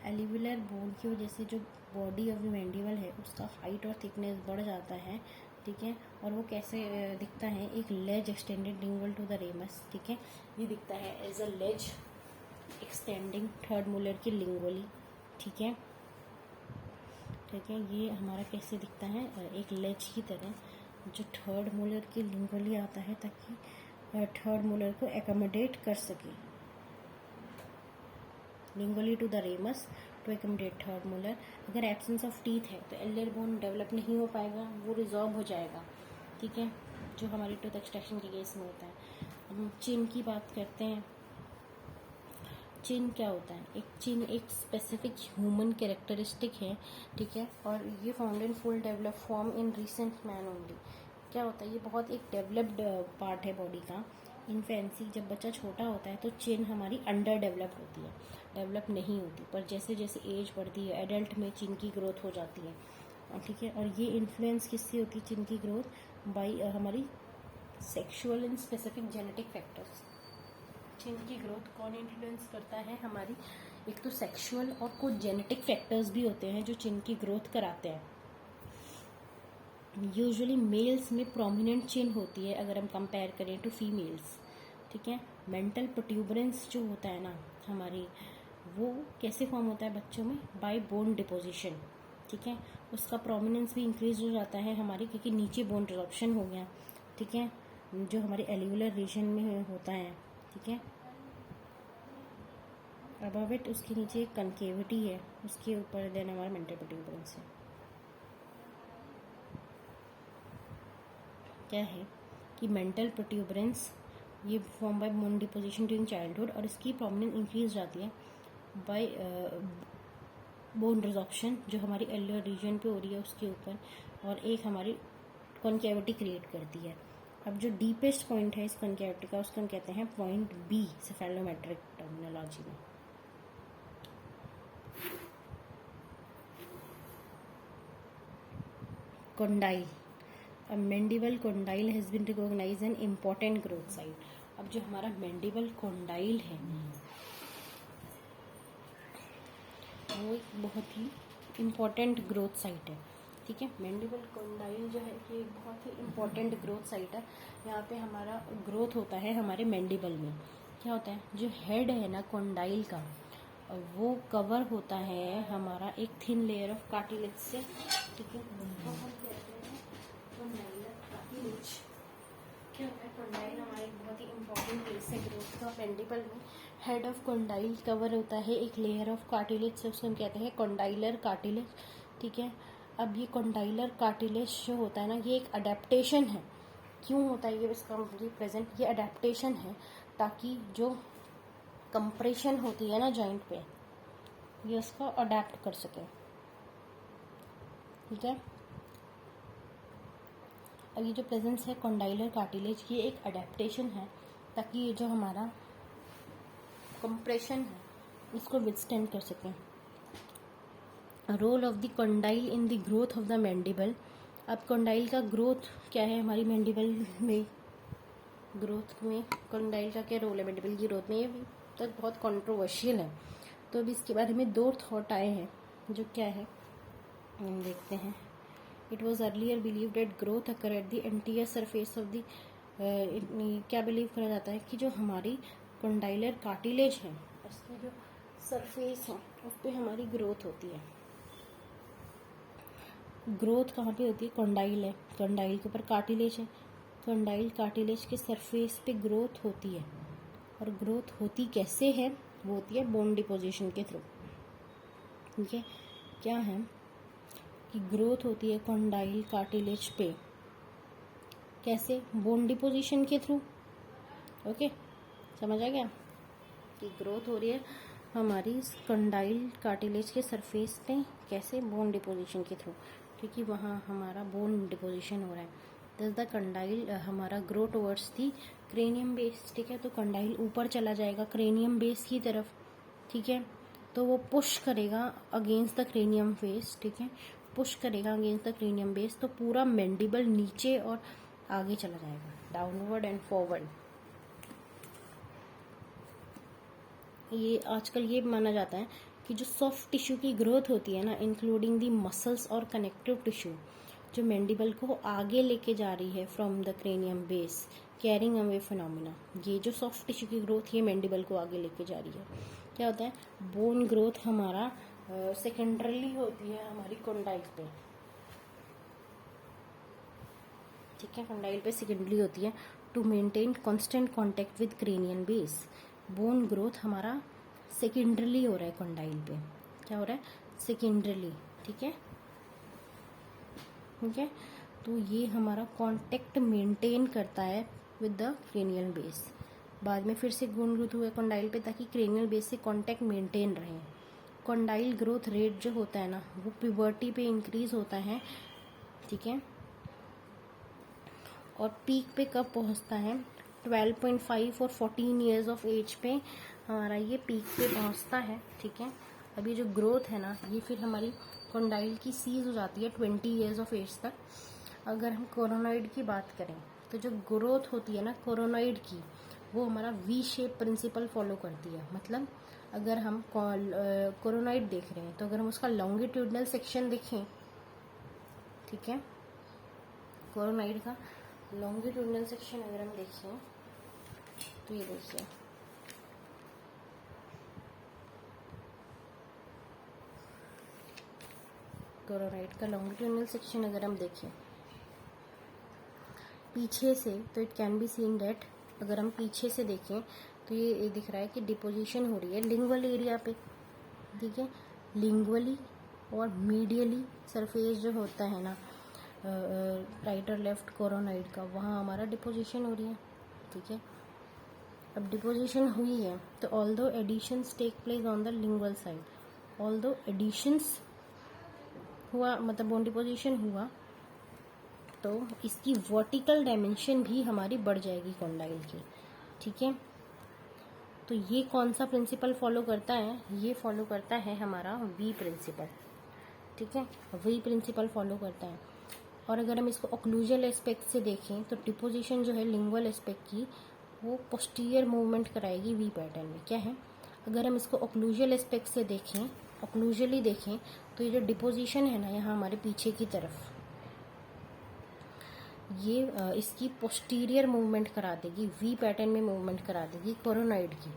Alveolar bone की वजह से जो बॉडी ऑफ द मैंडिबल है उसका हाइट और थिकनेस बढ़ जाता है, ठीक है। और वो कैसे दिखता है, एक ledge extended lingual to the ramus, ठीक है, ये दिखता है as a ledge extending third molar की लिंगुअली, ठीक है, ठीक है। ये हमारा कैसे दिखता है, एक लेज की तरह जो थर्ड मोलर की लिंगुअली आता है, ताकि थर्ड मोलर को एकोमोडेट कर सके, lingually to the ramus to accommodate third molar. अगर एब्सेंस ऑफ टीथ है तो एलियर बोन डेवलप नहीं हो पाएगा, वो रिजॉल्व हो जाएगा, ठीक है, जो हमारी टूथ एक्सट्रैक्शन के केस में होता है। हम चिन की बात करते हैं। चिन क्या होता है, एक चिन एक स्पेसिफिक ह्यूमन कैरेक्टरिस्टिक है, ठीक है, और ये found in full develop form in recent man only. क्या होता है, ये बहुत एक डेवलप्ड पार्ट है बॉडी का। इन्फेंसी, जब बच्चा छोटा होता है तो चिन हमारी अंडर डेवलप होती है, डेवलप नहीं होती, पर जैसे जैसे एज बढ़ती है एडल्ट में चिन की ग्रोथ हो जाती है, ठीक है। और ये इन्फ्लुएंस किससे होती है चिन की ग्रोथ, बाई हमारी sexual and specific genetic factors. Chin की ग्रोथ कौन इन्फ्लुएंस करता है, हमारी एक तो सेक्सुअल और कुछ जेनेटिक फैक्टर्स भी होते हैं जो चिन की ग्रोथ कराते हैं। यूजुअली मेल्स में प्रोमिनेंट चिन होती है अगर हम कंपेयर करें टू फीमेल्स, ठीक है। मेंटल प्रोट्यूबरेंस जो होता है ना हमारी, वो कैसे फॉर्म होता है बच्चों में, बाय बोन डिपोजिशन, ठीक है। उसका प्रोमिनेंस भी इंक्रीज हो जाता है हमारी, क्योंकि नीचे बोन रिजॉर्प्शन हो गया, ठीक है, जो हमारे एलिवुलर रीजन में होता है, ठीक है। अबव इट उसके नीचे एक कनकेविटी है, उसके ऊपर देन हमारा मेंटल प्रोट्यूबरेंस है। क्या है कि मेंटल प्रोट्यूबरेंस ये form by bone deposition during childhood, और इसकी प्रोमिनेंस इंक्रीज जाती है बाय बोन रिजॉर्प्शन जो हमारी एल्वियोलर रीजन पे हो रही है उसके ऊपर, और एक हमारी कॉन्केविटी क्रिएट करती है। अब जो डीपेस्ट पॉइंट है इस कॉन्केविटी का उसको हम कहते हैं पॉइंट बी सेफेलोमेट्रिक टर्मिनोलॉजी में। कंडाइल, अब mandible condyle has been recognized an important growth site. अब जो हमारा मैंडिबल कंडाइल है वो एक बहुत ही इम्पॉर्टेंट ग्रोथ साइट है, ठीक है। मैंडिबल कंडाइल जो है ये एक बहुत ही इम्पॉर्टेंट ग्रोथ साइट है। यहाँ पे हमारा ग्रोथ होता है हमारे मैंडिबल में। क्या होता है, जो हेड है ना कंडाइल का वो कवर होता है हमारा एक थिन लेयर ऑफ कार्टिलेज से, ठीक है। तो हम कहते हैं कंडाइलर कार्टिलेज। क्या होता है, कंडाइल हमारा एक बहुत ही इम्पॉर्टेंट प्लेस है ग्रोथ का। मैंडिबल में हेड ऑफ कंडाइल कवर होता है एक लेयर ऑफ कार्टिलेज से, उसको हम कहते हैं कंडाइलर कार्टिलेज, ठीक है। अब ये कंडाइलर कार्टिलेज जो होता है ना ये एक अडेप्टेशन है। क्यों होता है ये इसका प्रेजेंट, ये अडेप्टेशन है ताकि जो कंप्रेशन होती है ना जॉइंट पे ये उसको अडेप्ट कर सके, ठीक है। अब ये जो प्रेजेंस है कंडाइलर कार्टिलेज ये एक अडेप्टेशन है ताकि ये जो हमारा कंप्रेशन है इसको विथस्टैंड कर सकें। Role of the condyle in the growth of the mandible. अब कंडाइल का ग्रोथ क्या है हमारी मैंडिबल में, ग्रोथ में कंडाइल का क्या रोल है मैंडिबल की ग्रोथ में, ये भी तक बहुत कंट्रोवर्शियल है। तो अभी इसके बारे में 2 थॉट आए हैं जो क्या है हम देखते हैं। It was earlier believe date growth occur at the anterior surface of the, क्या बिलीव करा जाता है कि जो हमारी कंडाइलर कार्टिलेज है उसकी जो सरफेस है उस पर हमारी ग्रोथ होती है। ग्रोथ कहाँ पे होती है, कंडाइल है, कंडाइल के ऊपर कार्टिलेज है, कंडाइल कार्टिलेज के सरफेस पे ग्रोथ होती है। और ग्रोथ होती कैसे है, वो होती है बोन डिपोजिशन के थ्रू, ठीक है। क्या है कि ग्रोथ होती है कंडाइल कार्टिलेज पे, कैसे, बोन डिपोजिशन के थ्रू, ओके, समझ आ गया कि ग्रोथ हो रही है हमारी कंडाइल कार्टिलेज के सरफेस पे कैसे, बोन डिपोजिशन के थ्रू, क्योंकि वहाँ हमारा बोन डिपोजिशन हो रहा है। दस द कंडाइल हमारा grow towards the cranium base, ठीक है। तो कंडाइल ऊपर चला जाएगा क्रेनियम बेस की तरफ, ठीक है। तो वो पुश करेगा अगेंस्ट द क्रेनियम बेस, ठीक है, पुश करेगा अगेंस्ट द क्रेनियम बेस। तो पूरा मैंडिबल नीचे और आगे चला जाएगा, डाउनवर्ड एंड फॉरवर्ड। ये आजकल ये माना जाता है कि जो सॉफ्ट टिश्यू की ग्रोथ होती है ना इंक्लूडिंग दी मसल्स और कनेक्टिव टिश्यू, जो मैंडिबल को आगे लेके जा रही है from the cranium base, carrying away phenomena, ये जो सॉफ्ट टिश्यू की ग्रोथ ये मैंडिबल को आगे लेके जा रही है। क्या होता है, बोन ग्रोथ हमारा सेकेंडरली होती है हमारी कंडाइल पे, ठीक है, कंडाइल पे सेकेंडरी होती है to maintain constant contact with cranial base. Bone growth हमारा सेकेंडरली हो रहा है कंडाइल पे, क्या हो रहा है, सेकेंडरली, ठीक है, ठीक है। तो ये हमारा कांटेक्ट मेंटेन करता है विद द क्रेनियल बेस। बाद में फिर से बोन ग्रोथ हुआ कंडाइल पे ताकि क्रेनियल बेस से कांटेक्ट मेंटेन रहे। कंडाइल ग्रोथ रेट जो होता है ना वो प्यूबर्टी पे इंक्रीज होता है, ठीक है, और पीक पे कब पहुंचता है, 12.5 और 14 ईयर्स ऑफ एज पे हमारा ये पीक पे पहुंचता है, ठीक है। अभी जो ग्रोथ है ना ये फिर हमारी कंडाइल की सीज हो जाती है 20 ईयर्स ऑफ एज तक। अगर हम कोरोनॉइड की बात करें तो जो ग्रोथ होती है ना कोरोनॉइड की वो हमारा वी शेप प्रिंसिपल फॉलो करती है। मतलब अगर हम कोरोनॉइड देख रहे हैं तो अगर हम उसका लॉन्गिट्यूडनल सेक्शन देखें, ठीक है, कोरोनॉइड का लॉन्गिट्यूडनल सेक्शन अगर हम देखें तो ये देखिए, कोरोनॉइड का लॉन्गिट्यूडनल सेक्शन अगर हम देखें पीछे से तो it can be seen that, अगर हम पीछे से देखें तो ये दिख रहा है कि डिपोजिशन हो रही है लिंगुअल एरिया पे, ठीक है। लिंगुअली और मीडियली सरफेस जो होता है ना राइट और लेफ्ट कोरोनाइड का, वहाँ हमारा डिपोजिशन हो रही है, ठीक है। अब डिपोजिशन हुई है तो although additions take place on the lingual side, although additions हुआ मतलब बोन डिपोजिशन हुआ तो इसकी वर्टिकल डायमेंशन भी हमारी बढ़ जाएगी कॉन्डाइल की, ठीक है। तो ये कौन सा प्रिंसिपल फॉलो करता है, ये फॉलो करता है हमारा वी प्रिंसिपल, ठीक है। वी प्रिंसिपल फॉलो करता है। और अगर हम इसको ओक्लूजल एस्पेक्ट से देखें तो डिपोजिशन जो है लिंगुअल एस्पेक्ट की वो पोस्टीरियर मूवमेंट कराएगी वी पैटर्न में, क्या है। अगर हम इसको ओक्लूजल एस्पेक्ट से देखें, ओक्लूजली देखें तो ये जो डिपोजिशन है ना यहाँ हमारे पीछे की तरफ, ये इसकी पोस्टीरियर मूवमेंट करा देगी, वी पैटर्न में मूवमेंट करा देगी कोरोनाइड की।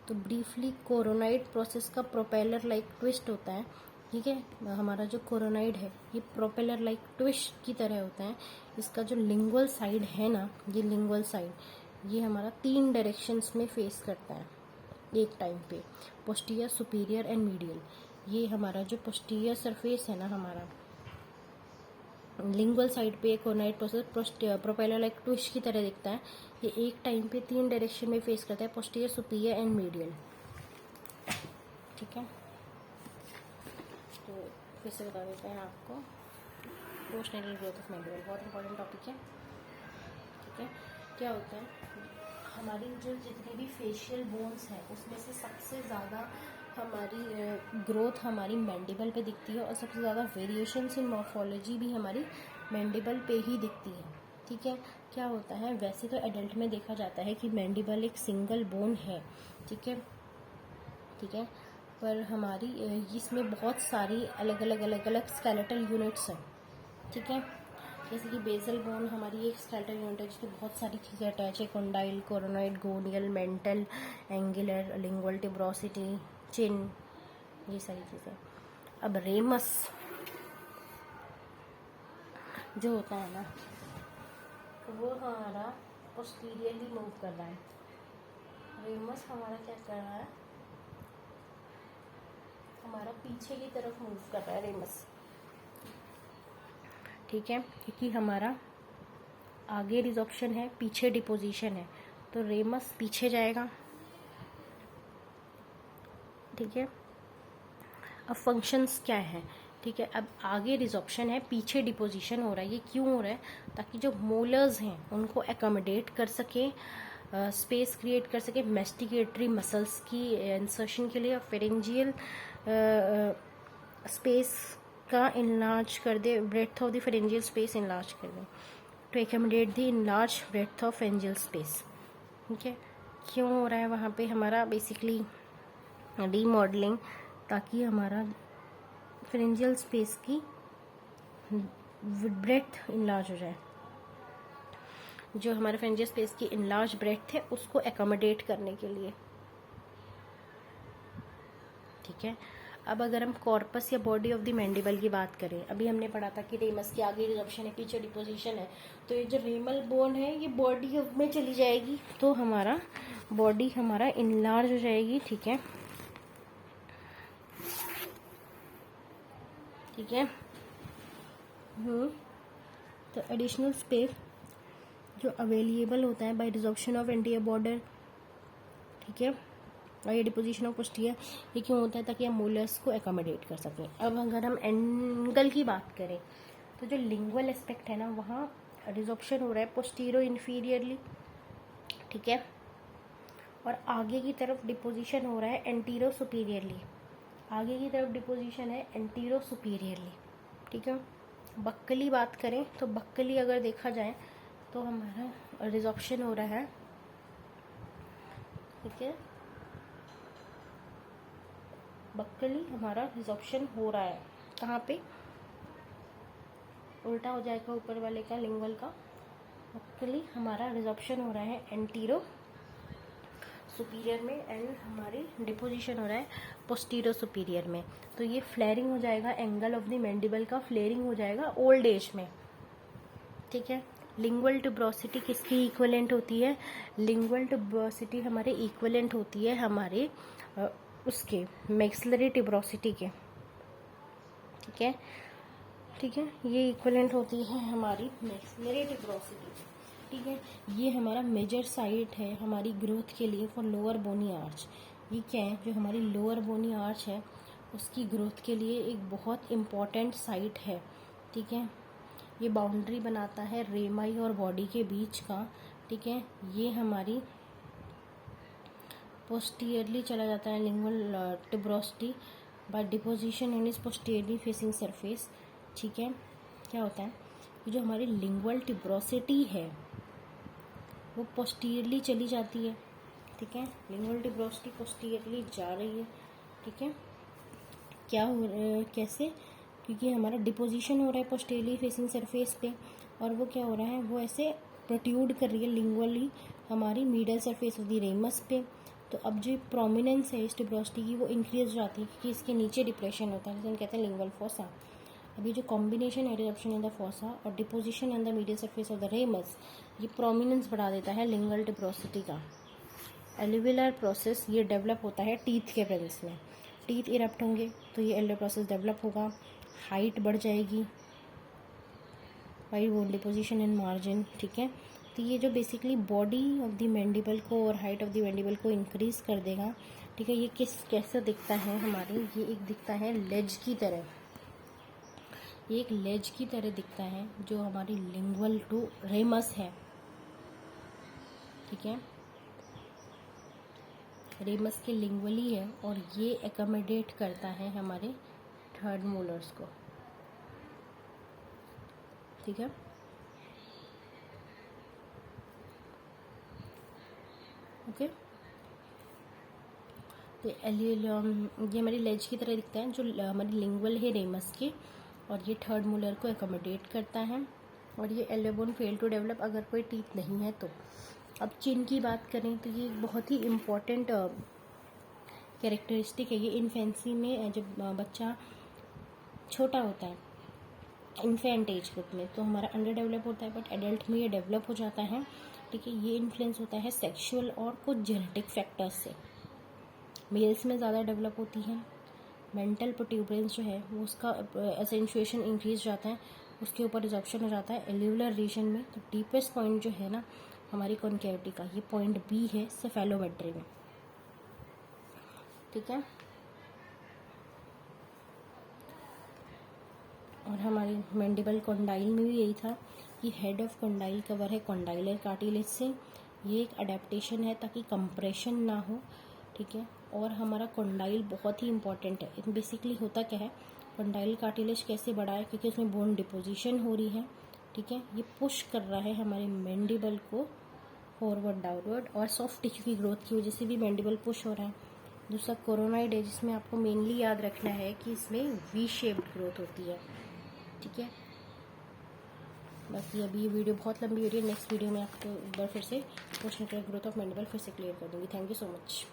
तो ब्रीफली कोरोनाइड प्रोसेस का प्रोपेलर लाइक ट्विस्ट होता है, ठीक है। हमारा जो कोरोनाइड है ये प्रोपेलर लाइक ट्विस्ट की तरह होता है। इसका जो लिंगुअल साइड है ना, ये लिंगुअल साइड ये हमारा 3 डायरेक्शंस में फेस करता है एक टाइम पे, पोस्टीरियर, सुपीरियर एंड मीडियल। ये हमारा जो पोस्टीरियर सरफेस है ना हमारा लिंगुअल साइड पे coronoid process propeller like twist की तरह दिखता है। ये एक टाइम पे 3 डायरेक्शन में फेस करता है, पोस्टीरियर, सुपीरियर एंड मीडियल, ठीक है। तो फिर से बता देते हैं आपको, post natal growth of mandible बहुत इंपॉर्टेंट टॉपिक है, ठीक है। क्या होता है हमारी जो जितनी भी फेशियल बोन्स हैं उसमें से सबसे ज़्यादा हमारी ग्रोथ हमारी मैंडिबल पे दिखती है और सबसे ज़्यादा वेरिएशंस इन मॉर्फोलॉजी भी हमारी मैंडिबल पे ही दिखती है, ठीक है। क्या होता है वैसे तो एडल्ट में देखा जाता है कि मैंडिबल एक सिंगल बोन है, ठीक है, ठीक है। पर हमारी इसमें बहुत सारी अलग अलग स्केलेटल यूनिट्स हैं, ठीक है। जैसे कि बेसल बोन हमारी एक स्केलेटल यूनिट है जिसमें बहुत सारी चीज़ें अटैच है, condyle, coronoid, gonial, mental, angular, lingual, tuberosity, chin, ये सारी चीज़ें। अब रेमस जो होता है ना वो हमारा पोस्टीरियरली मूव कर रहा है। रेमस हमारा क्या कर रहा है, हमारा पीछे की तरफ मूव कर रहा है रेमस, ठीक है। क्योंकि हमारा आगे रिजॉर्प्शन है, पीछे डिपोजिशन है, तो रेमस पीछे जाएगा, ठीक है। अब फंक्शंस क्या है, ठीक है। अब आगे रिजॉर्प्शन है, पीछे डिपोजिशन हो रहा है, ये क्यों हो रहा है, ताकि जो मोलर्स हैं उनको एकोमोडेट कर सके, स्पेस क्रिएट कर सके मेस्टिकेटरी मसल्स की इंसर्शन के लिए, फेरेंजियल स्पेस का इनलार्ज कर दे, breadth of the pharyngeal space enlarge कर दे, to accommodate the enlarge breadth of pharyngeal space, ठीक है। क्यों हो रहा है वहाँ पे हमारा बेसिकली रीमॉडलिंग, ताकि हमारा फेरेंजियल स्पेस की ब्रेथ इनलार्ज हो जाए, जो हमारे फेरेंजियल स्पेस की इनलार्ज ब्रेथ है उसको एकोमोडेट करने के लिए, ठीक है। अब अगर हम कॉर्पस या बॉडी ऑफ द मैंडिबल की बात करें, अभी हमने पढ़ा था कि रेमस की आगे रिजॉर्प्शन है, पीछे डिपोजिशन है, तो ये जो रेमल बोन है ये बॉडी में चली जाएगी, तो हमारा बॉडी हमारा इनलार्ज हो जाएगी, ठीक है, ठीक है। तो एडिशनल स्पेस जो अवेलेबल होता है by resorption of anterior border, ठीक है, और ये डिपोजिशन ऑफ पोस्टीरियर, ये क्यों होता है, ताकि हम मोलर्स को एकोमोडेट कर सकें। अब अगर हम एंगल की बात करें तो जो लिंगुअल एस्पेक्ट है ना वहाँ रिजॉर्प्शन हो रहा है पोस्टीरियर इन्फीरियरली, ठीक है, और आगे की तरफ डिपोजिशन हो रहा है एंटीरियर सुपीरियरली, आगे की तरफ डिपोजिशन है एंटीरियर सुपीरियरली, ठीक है। बक्कली बात करें तो बक्कली अगर देखा जाए तो हमारा रिजॉर्प्शन हो रहा है, ठीक है, बक्कली हमारा रिजॉर्प्शन हो रहा है, कहाँ पे, उल्टा हो जाएगा ऊपर वाले का लिंगुअल का, बक्कली हमारा रिजॉर्प्शन हो रहा है एंटीरो सुपीरियर में एंड हमारी डिपोजिशन हो रहा है पोस्टीरियर सुपीरियर में। तो ये फ्लेयरिंग हो जाएगा, एंगल ऑफ द मैंडिबल का फ्लेयरिंग हो जाएगा ओल्ड एज में, ठीक है, लिंगुअल ट्यूबरोसिटी किसकी इक्विवेलेंट होती है? लिंगुअल ट्यूबरोसिटी हमारे इक्विवेलेंट होती है हमारे उसके मैक्सिलरी ट्यूबरोसिटी के। ठीक है, ठीक है, ये इक्विवेलेंट होती है हमारी मैक्सिलरी ट्यूबरोसिटी। ठीक है, ये हमारा मेजर साइट है हमारी ग्रोथ के लिए फॉर लोअर बोनी आर्च। ये क्या है? जो हमारी लोअर बोनी आर्च है उसकी ग्रोथ के लिए एक बहुत इम्पॉर्टेंट साइट है। ठीक है, ये बाउंड्री बनाता है रेमाई और बॉडी के बीच का। ठीक है, ये हमारी पोस्टीरियरली चला जाता है lingual tuberosity by deposition in is posteriorly facing surface. ठीक है, क्या होता है कि जो हमारी लिंगुअल ट्यूबरोसिटी है वो पोस्टीरियरली चली जाती है। ठीक है, लिंगुअल ट्यूबरोसिटी पोस्टीरियरली जा रही है। ठीक है, क्या हो कैसे? क्योंकि हमारा डिपोजिशन हो रहा है पोस्टीरियरली फेसिंग सरफेस पे, और वो क्या हो रहा है, वो ऐसे प्रोट्यूड कर रही है लिंगुअली हमारी middle surface of the ramus पे। तो अब जो प्रोमिनेंस है इस ट्यूबरोसिटी की वो इंक्रीज हो जाती है क्योंकि इसके नीचे डिप्रेशन होता है, जिसे हम कहते हैं लिंगुअल फोसा। अभी जो कॉम्बिनेशन है रिडक्शन इन द फोसा और deposition in the middle surface of the ramus, ये प्रोमिनेंस बढ़ा देता है लिंगुअल ट्यूबरोसिटी का। एल्वियुलर प्रोसेस ये डेवलप होता है टीथ के प्रेजेंस में। टीथ इरप्ट होंगे तो ये एल्वियुलर प्रोसेस डेवलप होगा, हाइट बढ़ जाएगी, wide bone deposition in margin. ठीक है, तो ये जो basically body of the mandible को और हाइट ऑफ द मैंडिबल को इंक्रीज कर देगा। ठीक है, ये कैसा दिखता है हमारे, ये एक दिखता है लेज की तरह, ये एक लेज की तरह दिखता है जो हमारी लिंगुअल टू रेमस है। ठीक है, रेमस के लिंगुअली है और ये एकोमोडेट करता है हमारे थर्ड मोलर्स को। ठीक है, ओके। तो ये हमारी लेज की तरह दिखता है जो हमारी लिंगुअल है रेमस के, और ये थर्ड मोलर को एकोमोडेट करता है, और ये एल्वियोबोन फेल टू डेवलप अगर कोई टीथ नहीं है तो। अब चिन की बात करें तो ये बहुत ही इम्पॉर्टेंट कैरेक्टरिस्टिक है। ये इन्फेंसी में जब बच्चा छोटा होता है इन्फेंट एज ग्रुप में तो हमारा अंडर डेवलप होता है, बट एडल्ट में ये डेवलप हो जाता है। ठीक है, ये इन्फ्लुएंस होता है सेक्सुअल और कुछ जेनेटिक फैक्टर्स से। मेल्स में ज़्यादा डेवलप होती है। मेंटल प्रोट्यूबरेंस जो है वो उसका एसेंशुएशन इंक्रीज जाता है, उसके ऊपर रिजॉर्प्शन हो जाता है एल्वियुलर रीजन में। तो डीपेस्ट पॉइंट जो है ना हमारी कॉन्केविटी का, ये पॉइंट बी है सेफेलोमेट्री में। ठीक है, और हमारी मैंडिबल कॉन्डाइल में भी यही था कि हेड ऑफ कॉन्डाइल कवर है कॉन्डाइलर कार्टिलेज से। ये एक अडेप्टेशन है ताकि कंप्रेशन ना हो। ठीक है, और हमारा कॉन्डाइल बहुत ही इंपॉर्टेंट है। बेसिकली होता क्या है, कॉन्डाइल कार्टिलेज कैसे बड़ा है, क्योंकि उसमें बोन डिपोजिशन हो रही है। ठीक है, ये पुश कर रहा है हमारे मैंडिबल को फॉरवर्ड डाउनवर्ड, और सॉफ्ट टिश्यू की ग्रोथ की वजह से भी मैंडिबल पुश हो रहा है। दूसरा कोरोनाइड है, जिसमें आपको मेनली याद रखना है कि इसमें वी शेप्ड ग्रोथ होती है। ठीक है, बाकी अभी ये वीडियो बहुत लंबी हो रही है, नेक्स्ट वीडियो में आपको एक बार फिर से पोस्टनेटल ग्रोथ ऑफ मैंडिबल फिर से क्लियर कर दूँगी। Thank you so much.